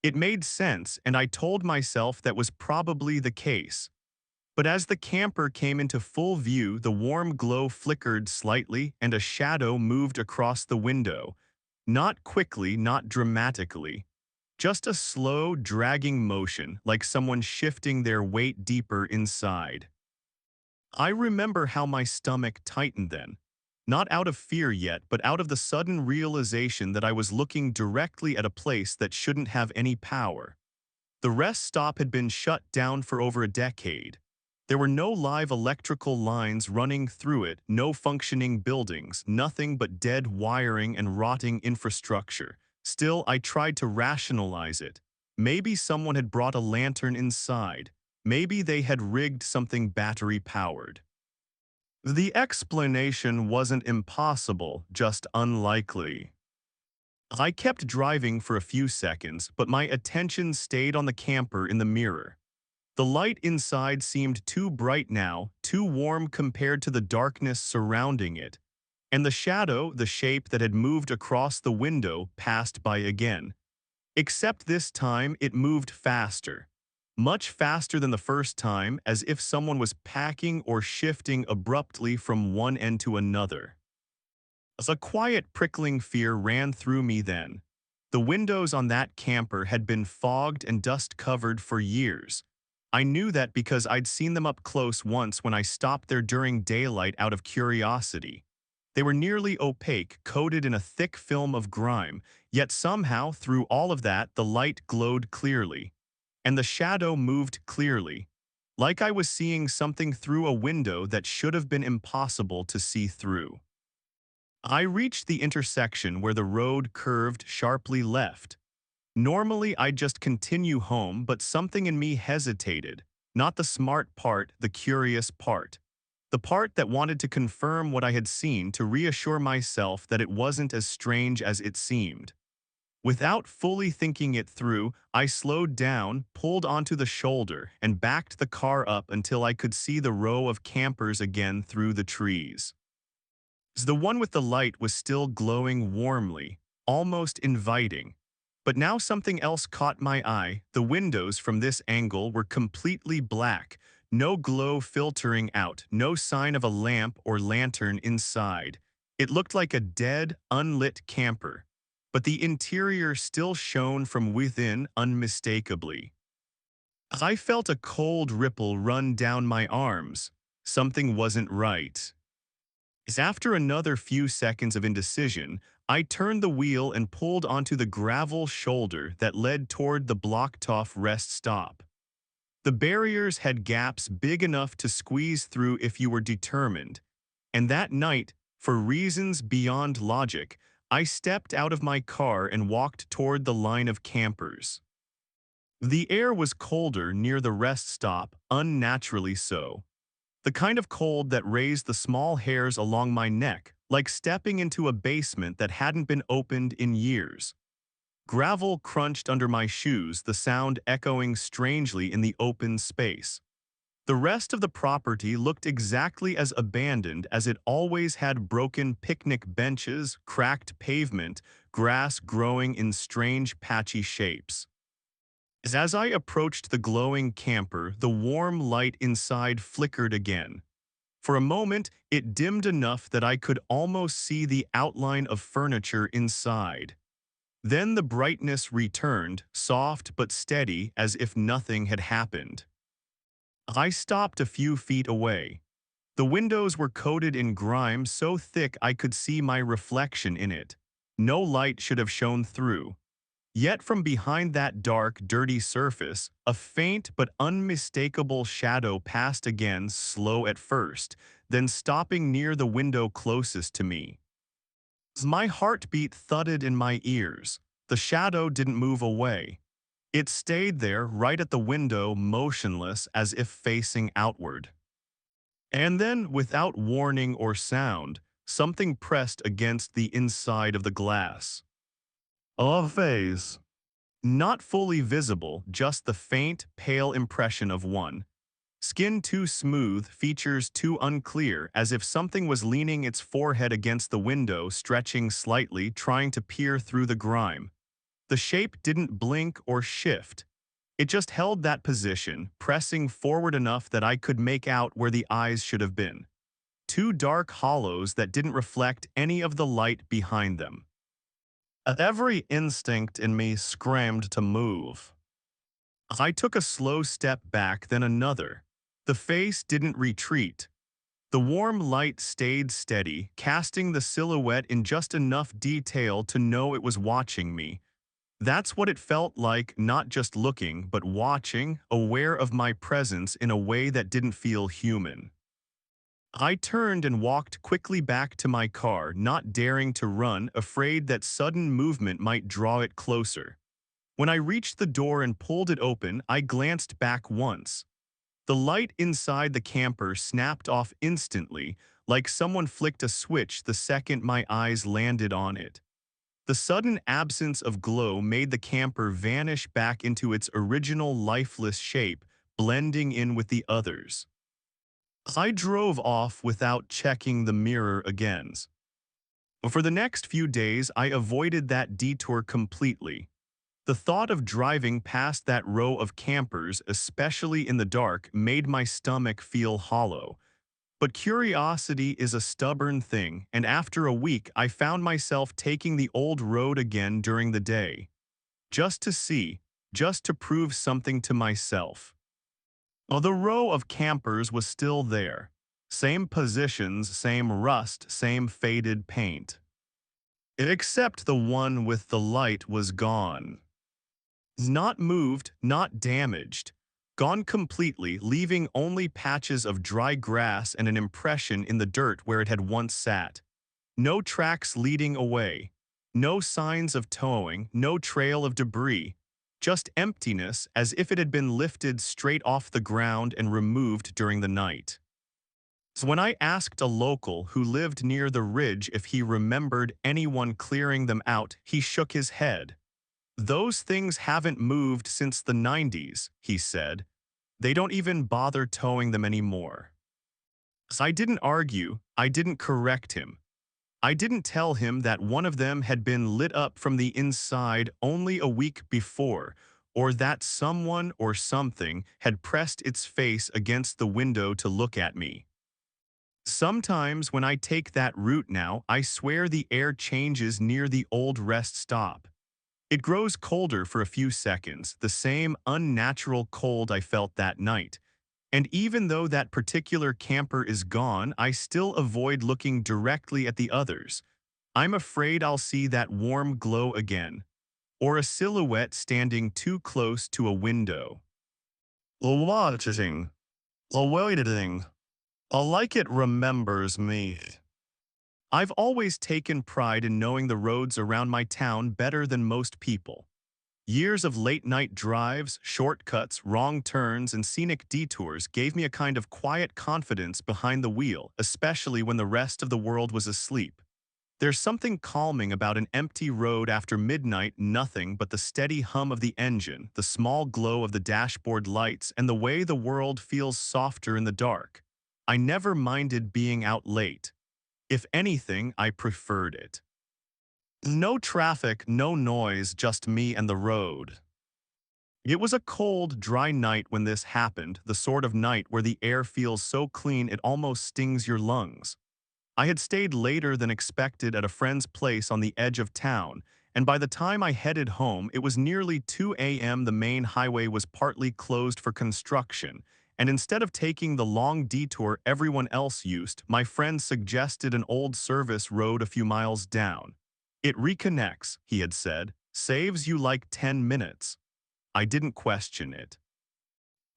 It made sense, and I told myself that was probably the case. But as the camper came into full view, the warm glow flickered slightly and a shadow moved across the window. Not quickly, not dramatically. Just a slow, dragging motion, like someone shifting their weight deeper inside. I remember how my stomach tightened then. Not out of fear yet, but out of the sudden realization that I was looking directly at a place that shouldn't have any power. The rest stop had been shut down for over a decade. There were no live electrical lines running through it, no functioning buildings, nothing but dead wiring and rotting infrastructure. Still, I tried to rationalize it. Maybe someone had brought a lantern inside. Maybe they had rigged something battery-powered. The explanation wasn't impossible, just unlikely. I kept driving for a few seconds, but my attention stayed on the camper in the mirror. The light inside seemed too bright now, too warm compared to the darkness surrounding it. And the shadow, the shape that had moved across the window, passed by again. Except this time it moved faster. Much faster than the first time, as if someone was packing or shifting abruptly from one end to another. A quiet prickling fear ran through me then. The windows on that camper had been fogged and dust-covered for years. I knew that because I'd seen them up close once when I stopped there during daylight out of curiosity. They were nearly opaque, coated in a thick film of grime, yet somehow, through all of that, the light glowed clearly. And the shadow moved clearly, like I was seeing something through a window that should have been impossible to see through. I reached the intersection where the road curved sharply left. Normally, I'd just continue home, but something in me hesitated. Not the smart part, the curious part. The part that wanted to confirm what I had seen, to reassure myself that it wasn't as strange as it seemed. Without fully thinking it through, I slowed down, pulled onto the shoulder, and backed the car up until I could see the row of campers again through the trees. The one with the light was still glowing warmly, almost inviting. But now something else caught my eye. The windows from this angle were completely black, no glow filtering out, no sign of a lamp or lantern inside. It looked like a dead, unlit camper. But the interior still shone from within unmistakably. I felt a cold ripple run down my arms. Something wasn't right. As after another few seconds of indecision, I turned the wheel and pulled onto the gravel shoulder that led toward the blocked-off rest stop. The barriers had gaps big enough to squeeze through if you were determined. And that night, for reasons beyond logic, I stepped out of my car and walked toward the line of campers. The air was colder near the rest stop, unnaturally so. The kind of cold that raised the small hairs along my neck, like stepping into a basement that hadn't been opened in years. Gravel crunched under my shoes, the sound echoing strangely in the open space. The rest of the property looked exactly as abandoned as it always had: broken picnic benches, cracked pavement, grass growing in strange patchy shapes. As I approached the glowing camper, the warm light inside flickered again. For a moment, it dimmed enough that I could almost see the outline of furniture inside. Then the brightness returned, soft but steady, as if nothing had happened. I stopped a few feet away. The windows were coated in grime so thick I could see my reflection in it. No light should have shone through. Yet from behind that dark, dirty surface, a faint but unmistakable shadow passed again, slow at first, then stopping near the window closest to me. My heartbeat thudded in my ears. The shadow didn't move away. It stayed there right at the window, motionless as if facing outward. And then, without warning or sound, something pressed against the inside of the glass. A face. Not fully visible, just the faint, pale impression of one. Skin too smooth, features too unclear, as if something was leaning its forehead against the window, stretching slightly, trying to peer through the grime. The shape didn't blink or shift. It just held that position, pressing forward enough that I could make out where the eyes should have been. Two dark hollows that didn't reflect any of the light behind them. Every instinct in me screamed to move. I took a slow step back, then another. The face didn't retreat. The warm light stayed steady, casting the silhouette in just enough detail to know it was watching me. That's what it felt like, not just looking, but watching, aware of my presence in a way that didn't feel human. I turned and walked quickly back to my car, not daring to run, afraid that sudden movement might draw it closer. When I reached the door and pulled it open, I glanced back once. The light inside the camper snapped off instantly, like someone flicked a switch the second my eyes landed on it. The sudden absence of glow made the camper vanish back into its original lifeless shape, blending in with the others. I drove off without checking the mirror again. For the next few days, I avoided that detour completely. The thought of driving past that row of campers, especially in the dark, made my stomach feel hollow. But curiosity is a stubborn thing, and after a week I found myself taking the old road again during the day. Just to see, just to prove something to myself. The row of campers was still there. Same positions, same rust, same faded paint. Except the one with the light was gone. Not moved, not damaged. Gone completely, leaving only patches of dry grass and an impression in the dirt where it had once sat. No tracks leading away. No signs of towing, no trail of debris. Just emptiness, as if it had been lifted straight off the ground and removed during the night. So when I asked a local who lived near the ridge if he remembered anyone clearing them out, he shook his head. "Those things haven't moved since the 90s, he said. "They don't even bother towing them anymore." So I didn't argue, I didn't correct him. I didn't tell him that one of them had been lit up from the inside only a week before, or that someone or something had pressed its face against the window to look at me. Sometimes when I take that route now, I swear the air changes near the old rest stop. It grows colder for a few seconds, the same unnatural cold I felt that night. And even though that particular camper is gone, I still avoid looking directly at the others. I'm afraid I'll see that warm glow again, or a silhouette standing too close to a window. Watching, waiting, like it remembers me. I've always taken pride in knowing the roads around my town better than most people. Years of late-night drives, shortcuts, wrong turns, and scenic detours gave me a kind of quiet confidence behind the wheel, especially when the rest of the world was asleep. There's something calming about an empty road after midnight, nothing but the steady hum of the engine, the small glow of the dashboard lights, and the way the world feels softer in the dark. I never minded being out late. If anything, I preferred it. No traffic, no noise, just me and the road. It was a cold, dry night when this happened, the sort of night where the air feels so clean it almost stings your lungs. I had stayed later than expected at a friend's place on the edge of town, and by the time I headed home, it was nearly 2 a.m. The main highway was partly closed for construction, and instead of taking the long detour everyone else used, my friend suggested an old service road a few miles down. "It reconnects," he had said, "saves you like 10 minutes. I didn't question it.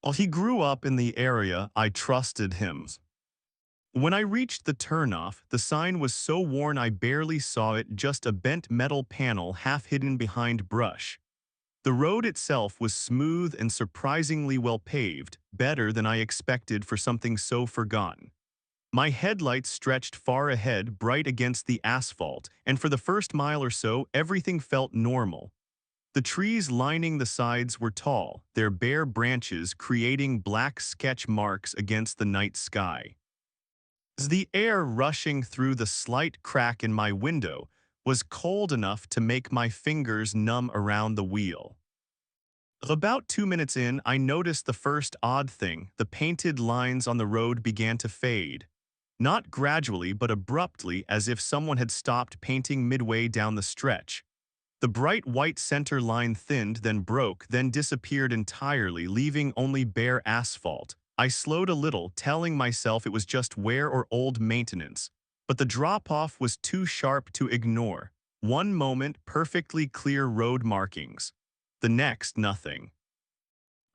Well, he grew up in the area, I trusted him. When I reached the turnoff, the sign was so worn I barely saw it, just a bent metal panel half hidden behind brush. The road itself was smooth and surprisingly well paved, better than I expected for something so forgotten. My headlights stretched far ahead, bright against the asphalt, and for the first mile or so, everything felt normal. The trees lining the sides were tall, their bare branches creating black sketch marks against the night sky. The air rushing through the slight crack in my window was cold enough to make my fingers numb around the wheel. About 2 minutes in, I noticed the first odd thing. The painted lines on the road began to fade. Not gradually, but abruptly, as if someone had stopped painting midway down the stretch. The bright white center line thinned, then broke, then disappeared entirely, leaving only bare asphalt. I slowed a little, telling myself it was just wear or old maintenance. But the drop-off was too sharp to ignore. One moment, perfectly clear road markings. The next, nothing.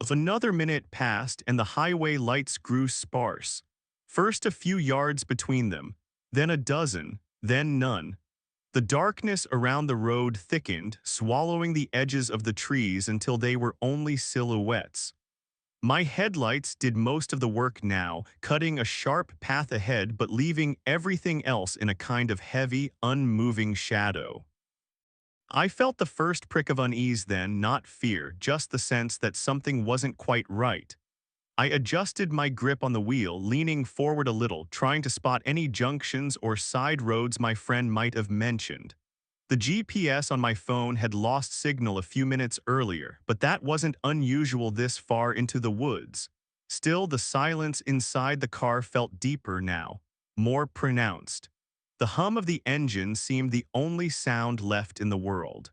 Another minute passed and the highway lights grew sparse. First a few yards between them, then a dozen, then none. The darkness around the road thickened, swallowing the edges of the trees until they were only silhouettes. My headlights did most of the work now, cutting a sharp path ahead but leaving everything else in a kind of heavy, unmoving shadow. I felt the first prick of unease then, not fear, just the sense that something wasn't quite right. I adjusted my grip on the wheel, leaning forward a little, trying to spot any junctions or side roads my friend might have mentioned. The GPS on my phone had lost signal a few minutes earlier, but that wasn't unusual this far into the woods. Still, the silence inside the car felt deeper now, more pronounced. The hum of the engine seemed the only sound left in the world.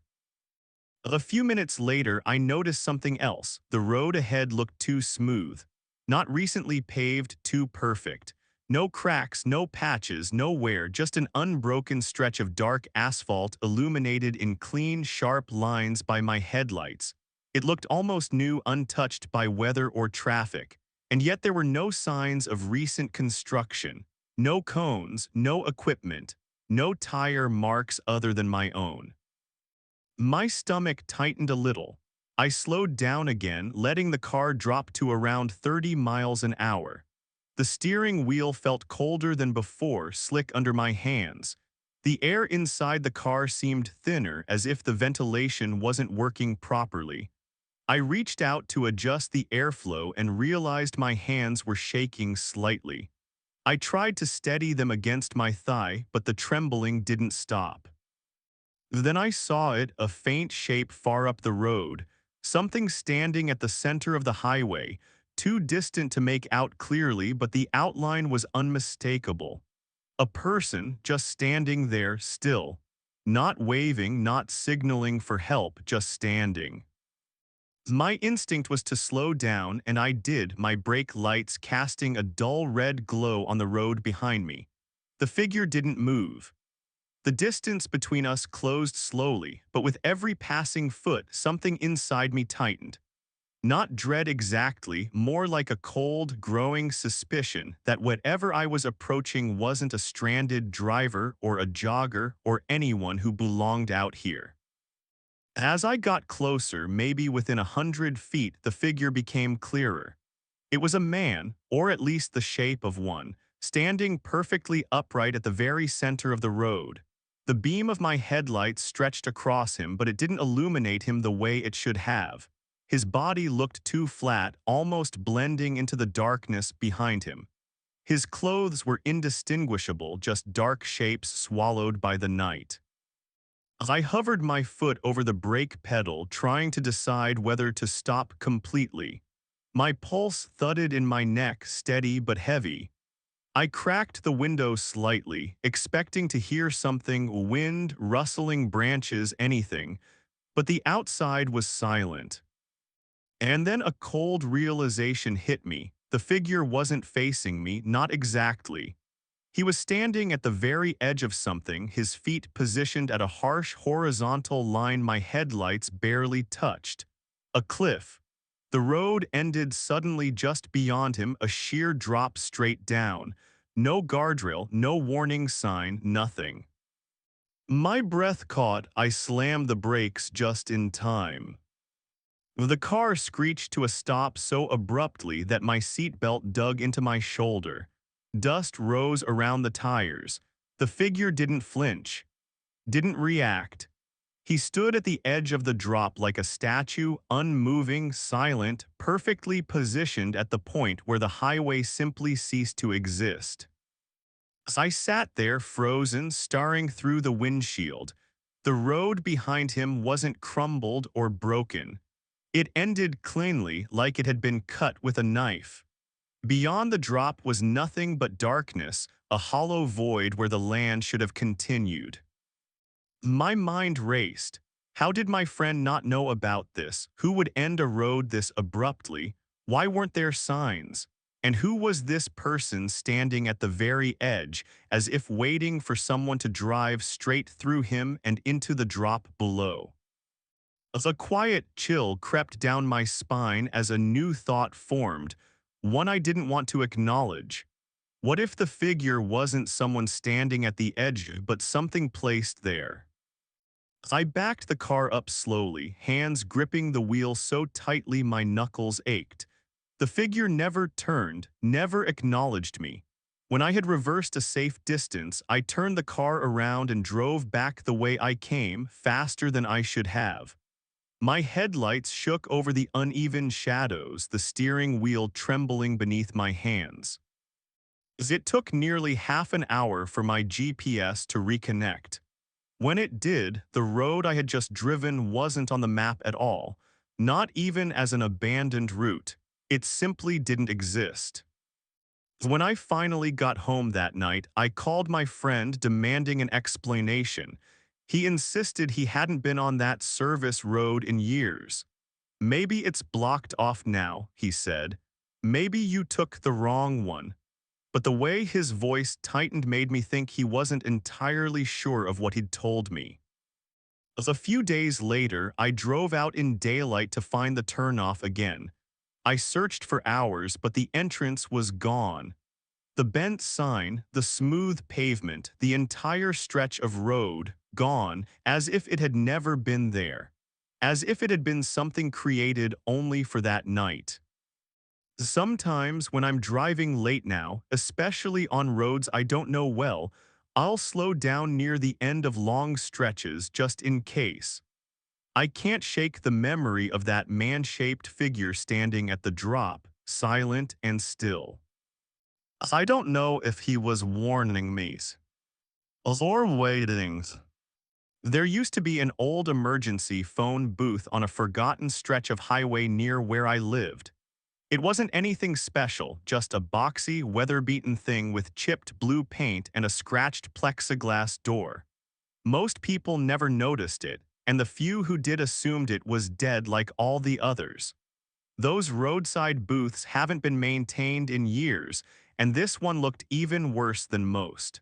A few minutes later, I noticed something else. The road ahead looked too smooth. Not recently paved, too perfect. No cracks, no patches, no wear, just an unbroken stretch of dark asphalt illuminated in clean, sharp lines by my headlights. It looked almost new, untouched by weather or traffic. And yet there were no signs of recent construction. No cones, no equipment, no tire marks other than my own. My stomach tightened a little. I slowed down again, letting the car drop to around 30 miles an hour. The steering wheel felt colder than before, slick under my hands. The air inside the car seemed thinner, as if the ventilation wasn't working properly. I reached out to adjust the airflow and realized my hands were shaking slightly. I tried to steady them against my thigh, but the trembling didn't stop. Then I saw it, a faint shape far up the road, something standing at the center of the highway, too distant to make out clearly, but the outline was unmistakable. A person just standing there still, not waving, not signaling for help, just standing. My instinct was to slow down, and I did, my brake lights casting a dull red glow on the road behind me. The figure didn't move. The distance between us closed slowly, but with every passing foot, something inside me tightened. Not dread exactly, more like a cold, growing suspicion that whatever I was approaching wasn't a stranded driver or a jogger or anyone who belonged out here. As I got closer, maybe within 100 feet, the figure became clearer. It was a man, or at least the shape of one, standing perfectly upright at the very center of the road. The beam of my headlights stretched across him, but it didn't illuminate him the way it should have. His body looked too flat, almost blending into the darkness behind him. His clothes were indistinguishable, just dark shapes swallowed by the night. I hovered my foot over the brake pedal, trying to decide whether to stop completely. My pulse thudded in my neck, steady but heavy. I cracked the window slightly, expecting to hear something, wind, rustling branches, anything, but the outside was silent. And then a cold realization hit me. The figure wasn't facing me, not exactly. He was standing at the very edge of something, his feet positioned at a harsh horizontal line my headlights barely touched. A cliff. The road ended suddenly just beyond him, a sheer drop straight down. No guardrail, no warning sign, nothing. My breath caught, I slammed the brakes just in time. The car screeched to a stop so abruptly that my seatbelt dug into my shoulder. Dust rose around the tires. The figure didn't flinch, didn't react. He stood at the edge of the drop like a statue, unmoving, silent, perfectly positioned at the point where the highway simply ceased to exist. As I sat there frozen, staring through the windshield, the road behind him wasn't crumbled or broken. It ended cleanly, like it had been cut with a knife. Beyond the drop was nothing but darkness, a hollow void where the land should have continued. My mind raced. How did my friend not know about this? Who would end a road this abruptly? Why weren't there signs? And who was this person standing at the very edge, as if waiting for someone to drive straight through him and into the drop below? As a quiet chill crept down my spine as a new thought formed, one I didn't want to acknowledge. What if the figure wasn't someone standing at the edge but something placed there? I backed the car up slowly, hands gripping the wheel so tightly my knuckles ached. The figure never turned, never acknowledged me. When I had reversed a safe distance, I turned the car around and drove back the way I came, faster than I should have. My headlights shook over the uneven shadows, the steering wheel trembling beneath my hands. It took nearly half an hour for my GPS to reconnect. When it did, the road I had just driven wasn't on the map at all, not even as an abandoned route. It simply didn't exist. When I finally got home that night, I called my friend demanding an explanation. He insisted he hadn't been on that service road in years. "Maybe it's blocked off now," he said. "Maybe you took the wrong one." But the way his voice tightened made me think he wasn't entirely sure of what he'd told me. A few days later, I drove out in daylight to find the turnoff again. I searched for hours, but the entrance was gone. The bent sign, the smooth pavement, the entire stretch of road, gone, as if it had never been there. As if it had been something created only for that night. Sometimes when I'm driving late now, especially on roads I don't know well, I'll slow down near the end of long stretches just in case. I can't shake the memory of that man-shaped figure standing at the drop, silent and still. I don't know if he was warning me or waiting. There used to be an old emergency phone booth on a forgotten stretch of highway near where I lived. It wasn't anything special, just a boxy, weather-beaten thing with chipped blue paint and a scratched plexiglass door. Most people never noticed it, and the few who did assumed it was dead like all the others. Those roadside booths haven't been maintained in years, and this one looked even worse than most.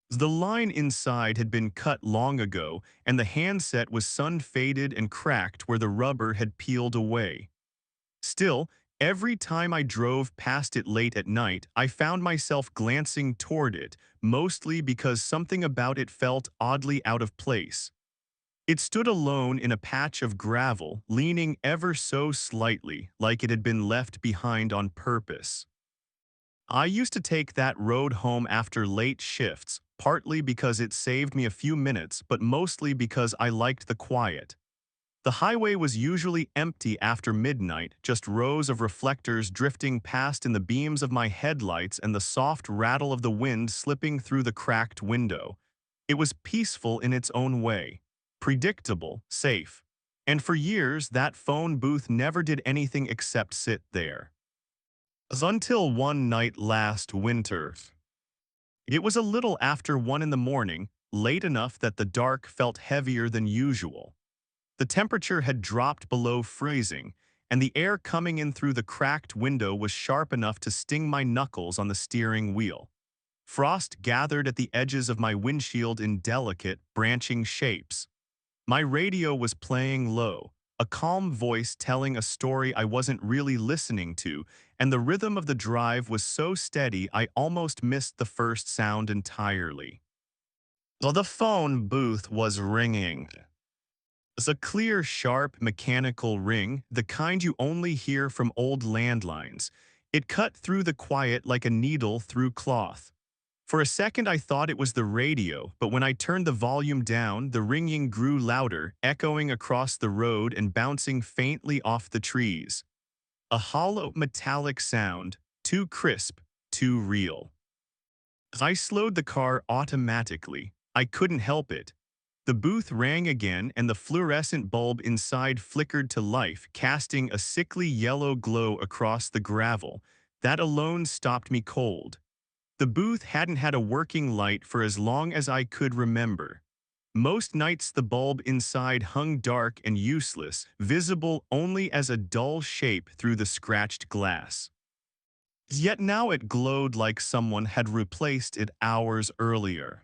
The line inside had been cut long ago, and the handset was sun-faded and cracked where the rubber had peeled away. Still, every time I drove past it late at night, I found myself glancing toward it, mostly because something about it felt oddly out of place. It stood alone in a patch of gravel, leaning ever so slightly, like it had been left behind on purpose. I used to take that road home after late shifts, partly because it saved me a few minutes, but mostly because I liked the quiet. The highway was usually empty after midnight, just rows of reflectors drifting past in the beams of my headlights and the soft rattle of the wind slipping through the cracked window. It was peaceful in its own way, predictable, safe. And for years, that phone booth never did anything except sit there. Until one night last winter. It was a little after 1 in the morning, late enough that the dark felt heavier than usual. The temperature had dropped below freezing, and the air coming in through the cracked window was sharp enough to sting my knuckles on the steering wheel. Frost gathered at the edges of my windshield in delicate, branching shapes. My radio was playing low, a calm voice telling a story I wasn't really listening to, and the rhythm of the drive was so steady I almost missed the first sound entirely. The phone booth was ringing. It's a clear, sharp, mechanical ring, the kind you only hear from old landlines. It cut through the quiet like a needle through cloth. For a second I thought it was the radio, but when I turned the volume down, the ringing grew louder, echoing across the road and bouncing faintly off the trees. A hollow, metallic sound, too crisp, too real. I slowed the car automatically. I couldn't help it. The booth rang again and the fluorescent bulb inside flickered to life, casting a sickly yellow glow across the gravel. That alone stopped me cold. The booth hadn't had a working light for as long as I could remember. Most nights the bulb inside hung dark and useless, visible only as a dull shape through the scratched glass. Yet now it glowed like someone had replaced it hours earlier.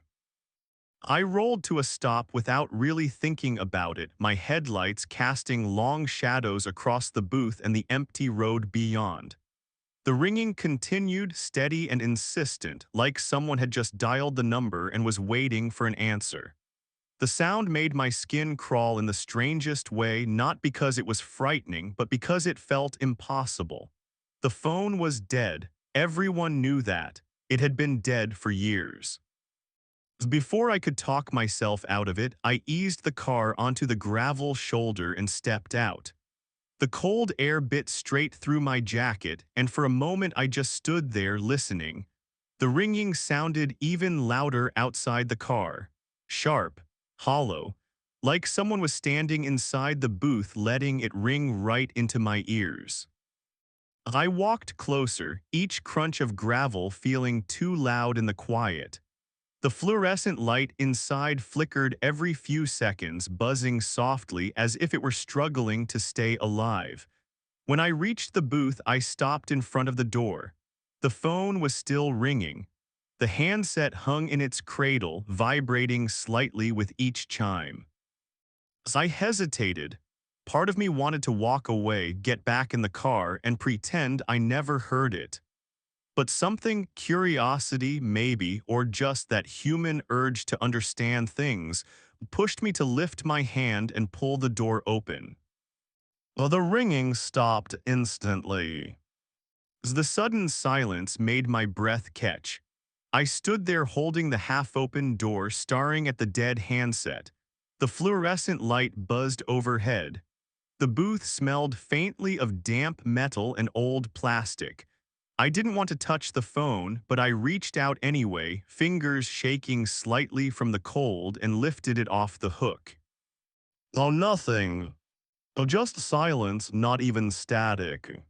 I rolled to a stop without really thinking about it, my headlights casting long shadows across the booth and the empty road beyond. The ringing continued, steady and insistent, like someone had just dialed the number and was waiting for an answer. The sound made my skin crawl in the strangest way, not because it was frightening, but because it felt impossible. The phone was dead. Everyone knew that. It had been dead for years. Before I could talk myself out of it, I eased the car onto the gravel shoulder and stepped out. The cold air bit straight through my jacket, and for a moment I just stood there listening. The ringing sounded even louder outside the car. Sharp, hollow, like someone was standing inside the booth letting it ring right into my ears. I walked closer, each crunch of gravel feeling too loud in the quiet. The fluorescent light inside flickered every few seconds, buzzing softly as if it were struggling to stay alive. When I reached the booth, I stopped in front of the door. The phone was still ringing. The handset hung in its cradle, vibrating slightly with each chime. As I hesitated, part of me wanted to walk away, get back in the car, and pretend I never heard it. But something, curiosity maybe, or just that human urge to understand things, pushed me to lift my hand and pull the door open. Well, the ringing stopped instantly. The sudden silence made my breath catch. I stood there holding the half-open door, staring at the dead handset. The fluorescent light buzzed overhead. The booth smelled faintly of damp metal and old plastic. I didn't want to touch the phone, but I reached out anyway, fingers shaking slightly from the cold, and lifted it off the hook. Oh, nothing. Oh, just silence, not even static.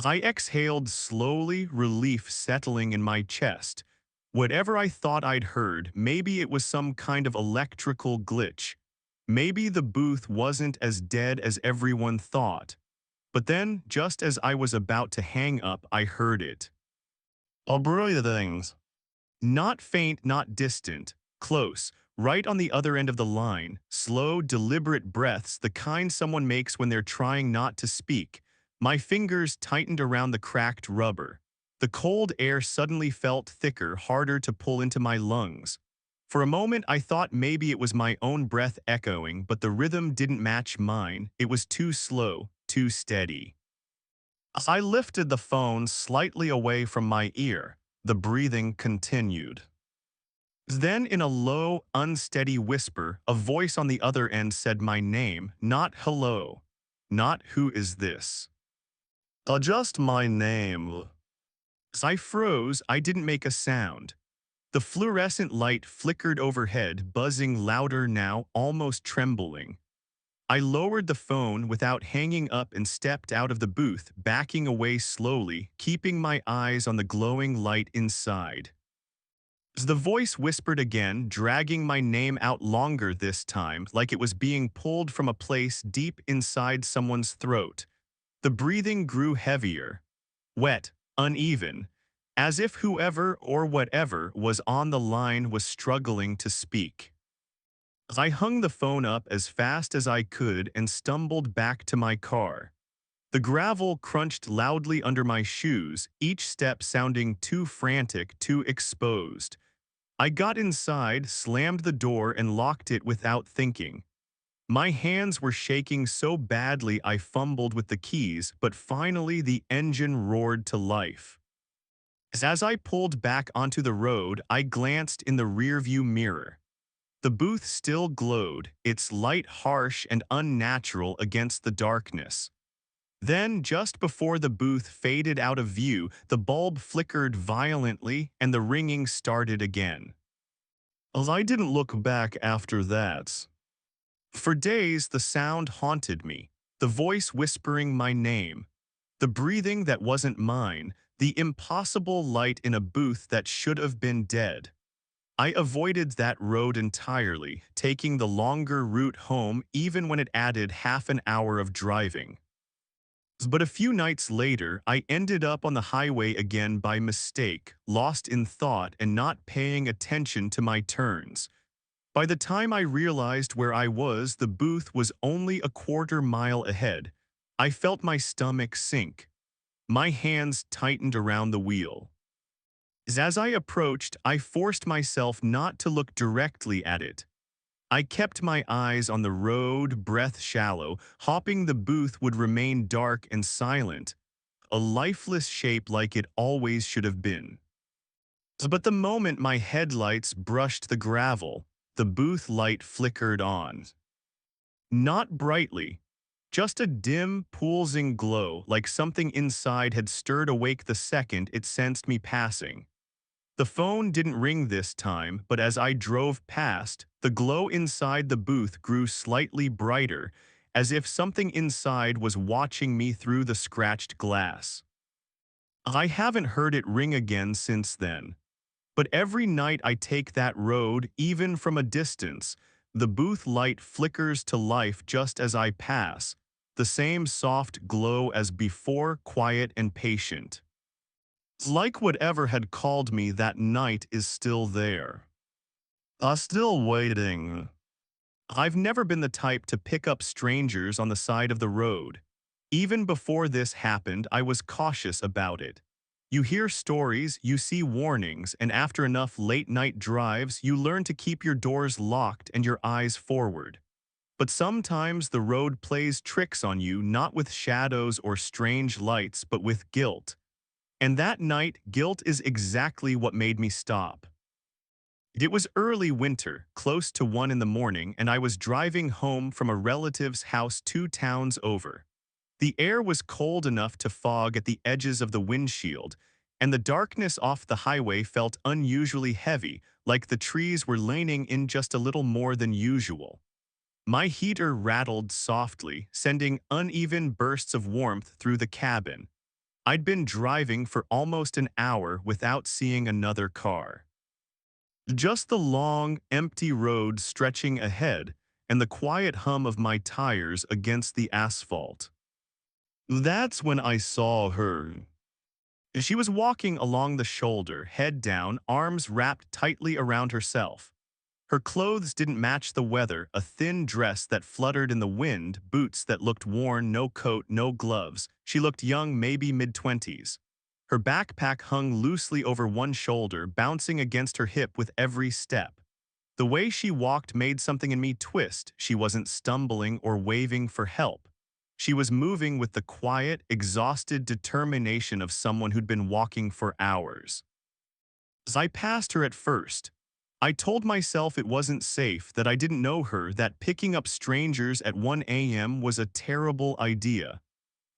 I exhaled slowly, relief settling in my chest. Whatever I thought I'd heard, maybe it was some kind of electrical glitch. Maybe the booth wasn't as dead as everyone thought. But then, just as I was about to hang up, I heard it. Oh, breathings. Not faint, not distant. Close, right on the other end of the line. Slow, deliberate breaths, the kind someone makes when they're trying not to speak. My fingers tightened around the cracked rubber. The cold air suddenly felt thicker, harder to pull into my lungs. For a moment, I thought maybe it was my own breath echoing, but the rhythm didn't match mine. It was too slow, too steady. I lifted the phone slightly away from my ear. The breathing continued. Then, in a low, unsteady whisper, a voice on the other end said my name, not hello, not who is this. Just my name. As I froze, I didn't make a sound. The fluorescent light flickered overhead, buzzing louder now, almost trembling. I lowered the phone without hanging up and stepped out of the booth, backing away slowly, keeping my eyes on the glowing light inside. As the voice whispered again, dragging my name out longer this time, like it was being pulled from a place deep inside someone's throat. The breathing grew heavier, wet, uneven, as if whoever or whatever was on the line was struggling to speak. I hung the phone up as fast as I could and stumbled back to my car. The gravel crunched loudly under my shoes, each step sounding too frantic, too exposed. I got inside, slammed the door, and locked it without thinking. My hands were shaking so badly I fumbled with the keys, but finally the engine roared to life. As I pulled back onto the road, I glanced in the rearview mirror. The booth still glowed, its light harsh and unnatural against the darkness. Then, just before the booth faded out of view, the bulb flickered violently and the ringing started again. As I didn't look back after that. For days, the sound haunted me, the voice whispering my name, the breathing that wasn't mine, the impossible light in a booth that should have been dead. I avoided that road entirely, taking the longer route home even when it added half an hour of driving. But a few nights later, I ended up on the highway again by mistake, lost in thought and not paying attention to my turns. By the time I realized where I was, the booth was only a quarter mile ahead. I felt my stomach sink. My hands tightened around the wheel. As I approached, I forced myself not to look directly at it. I kept my eyes on the road, breath shallow, hoping the booth would remain dark and silent, a lifeless shape like it always should have been. But the moment my headlights brushed the gravel, the booth light flickered on. Not brightly, just a dim, pulsing glow like something inside had stirred awake the second it sensed me passing. The phone didn't ring this time, but as I drove past, the glow inside the booth grew slightly brighter, as if something inside was watching me through the scratched glass. I haven't heard it ring again since then. But every night I take that road, even from a distance, the booth light flickers to life just as I pass, the same soft glow as before, quiet and patient. Like whatever had called me that night is still there. Still waiting. I've never been the type to pick up strangers on the side of the road. Even before this happened, I was cautious about it. You hear stories, you see warnings, and after enough late-night drives, you learn to keep your doors locked and your eyes forward. But sometimes the road plays tricks on you, not with shadows or strange lights, but with guilt. And that night, guilt is exactly what made me stop. It was early winter, close to 1 in the morning, and I was driving home from a relative's house 2 towns over. The air was cold enough to fog at the edges of the windshield, and the darkness off the highway felt unusually heavy, like the trees were leaning in just a little more than usual. My heater rattled softly, sending uneven bursts of warmth through the cabin. I'd been driving for almost an hour without seeing another car. Just the long, empty road stretching ahead and the quiet hum of my tires against the asphalt. That's when I saw her. She was walking along the shoulder, head down, arms wrapped tightly around herself. Her clothes didn't match the weather, a thin dress that fluttered in the wind, boots that looked worn, no coat, no gloves. She looked young, maybe mid-20s. Her backpack hung loosely over one shoulder, bouncing against her hip with every step. The way she walked made something in me twist. She wasn't stumbling or waving for help. She was moving with the quiet, exhausted determination of someone who'd been walking for hours. As I passed her at first, I told myself it wasn't safe, that I didn't know her, that picking up strangers at 1 a.m. was a terrible idea.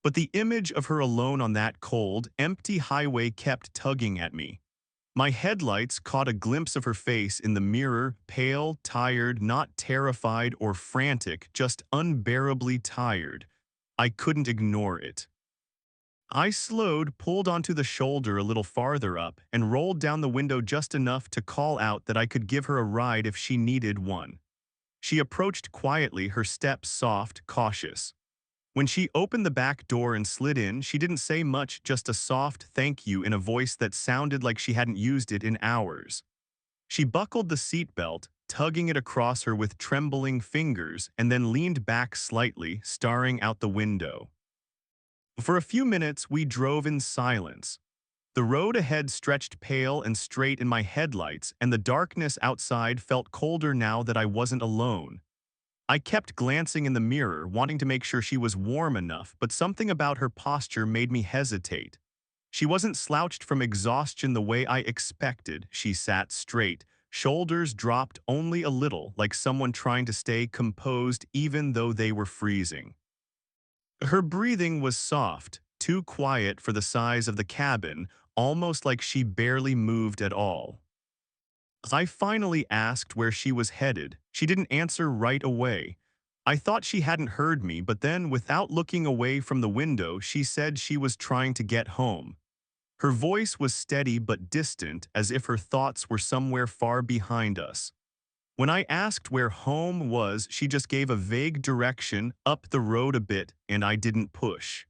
But the image of her alone on that cold, empty highway kept tugging at me. My headlights caught a glimpse of her face in the mirror, pale, tired, not terrified or frantic, just unbearably tired. I couldn't ignore it. I slowed, pulled onto the shoulder a little farther up, and rolled down the window just enough to call out that I could give her a ride if she needed one. She approached quietly, her steps soft, cautious. When she opened the back door and slid in, she didn't say much, just a soft thank you in a voice that sounded like she hadn't used it in hours. She buckled the seatbelt, tugging it across her with trembling fingers, and then leaned back slightly, staring out the window. For a few minutes, we drove in silence. The road ahead stretched pale and straight in my headlights, and the darkness outside felt colder now that I wasn't alone. I kept glancing in the mirror, wanting to make sure she was warm enough, but something about her posture made me hesitate. She wasn't slouched from exhaustion the way I expected. She sat straight, shoulders dropped only a little, like someone trying to stay composed even though they were freezing. Her breathing was soft, too quiet for the size of the cabin, almost like she barely moved at all. I finally asked where she was headed. She didn't answer right away. I thought she hadn't heard me, but then, without looking away from the window, she said she was trying to get home. Her voice was steady but distant, as if her thoughts were somewhere far behind us. When I asked where home was, she just gave a vague direction, up the road a bit, and I didn't push.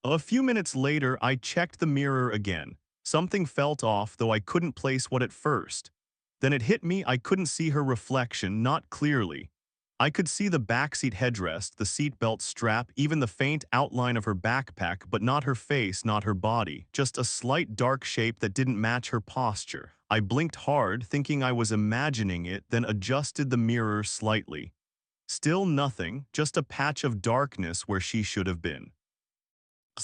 A few minutes later, I checked the mirror again. Something felt off, though I couldn't place what at first. Then it hit me I couldn't see her reflection, not clearly. I could see the backseat headrest, the seatbelt strap, even the faint outline of her backpack, but not her face, not her body, just a slight dark shape that didn't match her posture. I blinked hard, thinking I was imagining it, then adjusted the mirror slightly. Still nothing, just a patch of darkness where she should have been.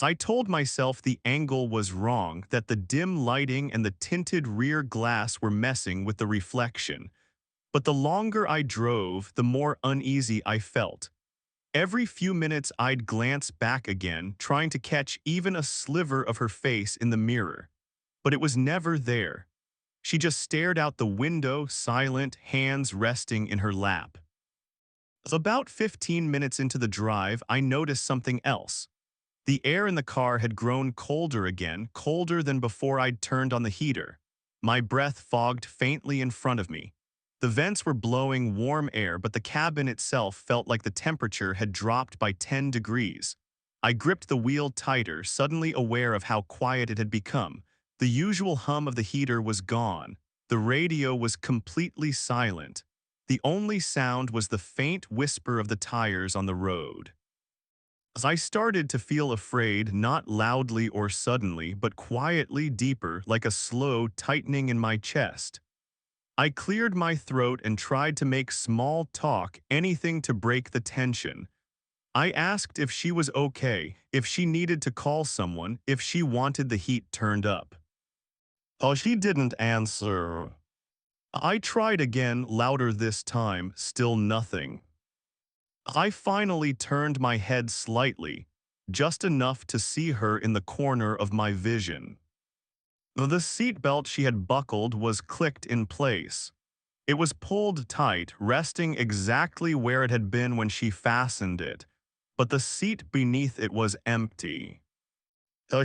I told myself the angle was wrong, that the dim lighting and the tinted rear glass were messing with the reflection. But the longer I drove, the more uneasy I felt. Every few minutes I'd glance back again, trying to catch even a sliver of her face in the mirror. But it was never there. She just stared out the window, silent, hands resting in her lap. About 15 minutes into the drive, I noticed something else. The air in the car had grown colder again, colder than before I'd turned on the heater. My breath fogged faintly in front of me. The vents were blowing warm air, but the cabin itself felt like the temperature had dropped by 10 degrees. I gripped the wheel tighter, suddenly aware of how quiet it had become. The usual hum of the heater was gone. The radio was completely silent. The only sound was the faint whisper of the tires on the road. I started to feel afraid, not loudly or suddenly, but quietly, deeper, like a slow tightening in my chest. I cleared my throat and tried to make small talk, anything to break the tension. I asked if she was okay, if she needed to call someone, if she wanted the heat turned up. Oh, she didn't answer. I tried again, louder this time, still nothing. I finally turned my head slightly, just enough to see her in the corner of my vision. The seatbelt she had buckled was clicked in place. It was pulled tight, resting exactly where it had been when she fastened it, but the seat beneath it was empty.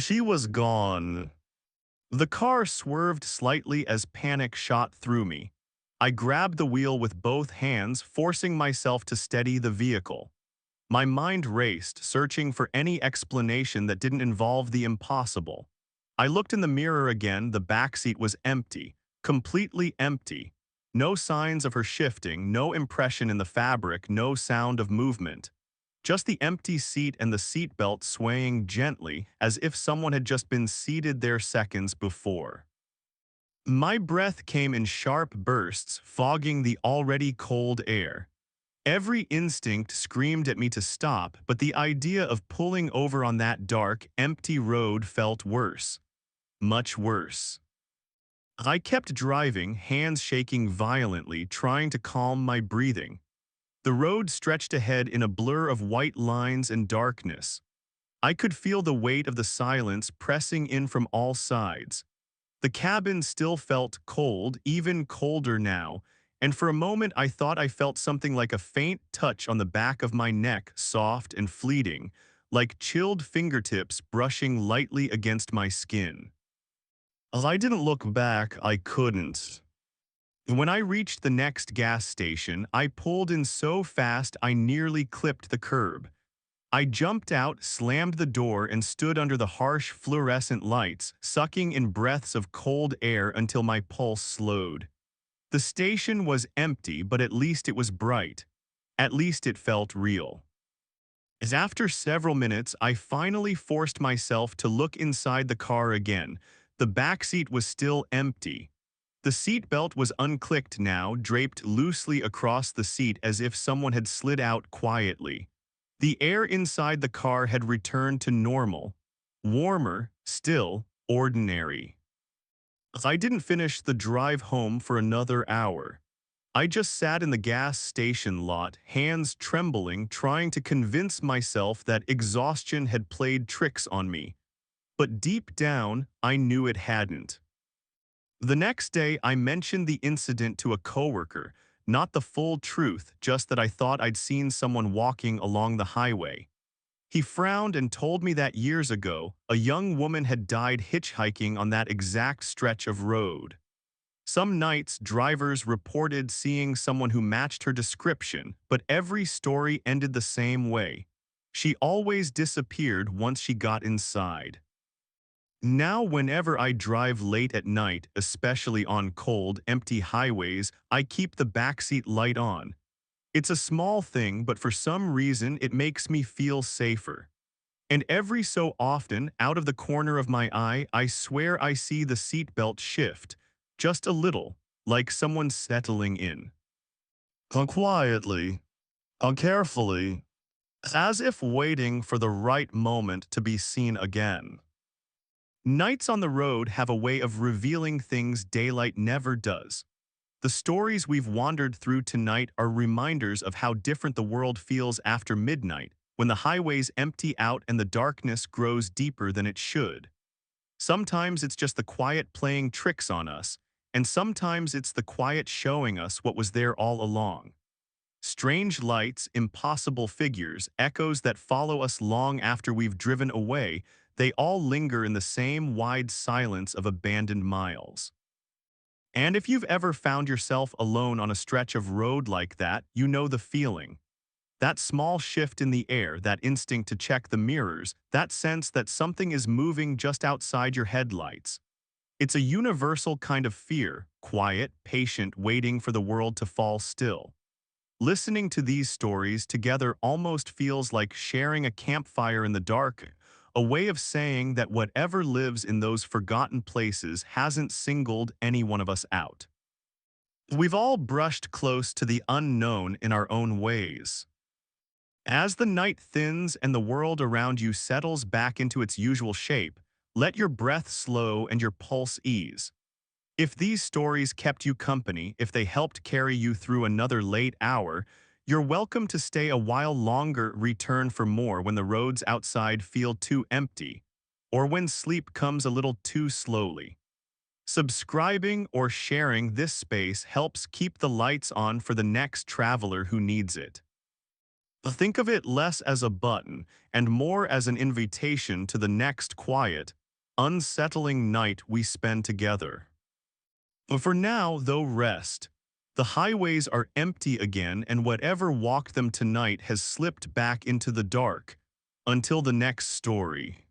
She was gone. The car swerved slightly as panic shot through me. I grabbed the wheel with both hands, forcing myself to steady the vehicle. My mind raced, searching for any explanation that didn't involve the impossible. I looked in the mirror again. The backseat was empty, completely empty. No signs of her shifting, no impression in the fabric, no sound of movement. Just the empty seat and the seatbelt swaying gently, as if someone had just been seated there seconds before. My breath came in sharp bursts, fogging the already cold air. Every instinct screamed at me to stop, but the idea of pulling over on that dark, empty road felt worse. Much worse. I kept driving, hands shaking violently, trying to calm my breathing. The road stretched ahead in a blur of white lines and darkness. I could feel the weight of the silence pressing in from all sides. The cabin still felt cold, even colder now, and for a moment I thought I felt something like a faint touch on the back of my neck, soft and fleeting, like chilled fingertips brushing lightly against my skin. As I didn't look back, I couldn't. When I reached the next gas station, I pulled in so fast I nearly clipped the curb. I jumped out, slammed the door, and stood under the harsh fluorescent lights, sucking in breaths of cold air until my pulse slowed. The station was empty, but at least it was bright. At least it felt real. As after several minutes, I finally forced myself to look inside the car again. The backseat was still empty. The seatbelt was unclicked now, draped loosely across the seat as if someone had slid out quietly. The air inside the car had returned to normal. Warmer, still, ordinary. I didn't finish the drive home for another hour. I just sat in the gas station lot, hands trembling, trying to convince myself that exhaustion had played tricks on me. But deep down, I knew it hadn't. The next day, I mentioned the incident to a coworker, not the full truth, just that I thought I'd seen someone walking along the highway. He frowned and told me that years ago, a young woman had died hitchhiking on that exact stretch of road. Some nights, drivers reported seeing someone who matched her description, but every story ended the same way. She always disappeared once she got inside. Now, whenever I drive late at night, especially on cold, empty highways, I keep the backseat light on. It's a small thing, but for some reason, it makes me feel safer. And every so often, out of the corner of my eye, I swear I see the seatbelt shift, just a little, like someone settling in. Quietly, carefully, as if waiting for the right moment to be seen again. Nights on the road have a way of revealing things daylight never does. The stories we've wandered through tonight are reminders of how different the world feels after midnight, when the highways empty out and the darkness grows deeper than it should. Sometimes it's just the quiet playing tricks on us, and sometimes it's the quiet showing us what was there all along. Strange lights, impossible figures, echoes that follow us long after we've driven away, they all linger in the same wide silence of abandoned miles. And if you've ever found yourself alone on a stretch of road like that, you know the feeling. That small shift in the air, that instinct to check the mirrors, that sense that something is moving just outside your headlights. It's a universal kind of fear, quiet, patient, waiting for the world to fall still. Listening to these stories together almost feels like sharing a campfire in the dark, a way of saying that whatever lives in those forgotten places hasn't singled any one of us out. We've all brushed close to the unknown in our own ways. As the night thins and the world around you settles back into its usual shape, let your breath slow and your pulse ease. If these stories kept you company, if they helped carry you through another late hour, you're welcome to stay a while longer, return for more when the roads outside feel too empty, or when sleep comes a little too slowly. Subscribing or sharing this space helps keep the lights on for the next traveler who needs it. Think of it less as a button and more as an invitation to the next quiet, unsettling night we spend together. But for now, though, rest. The highways are empty again, and whatever walked them tonight has slipped back into the dark. Until the next story.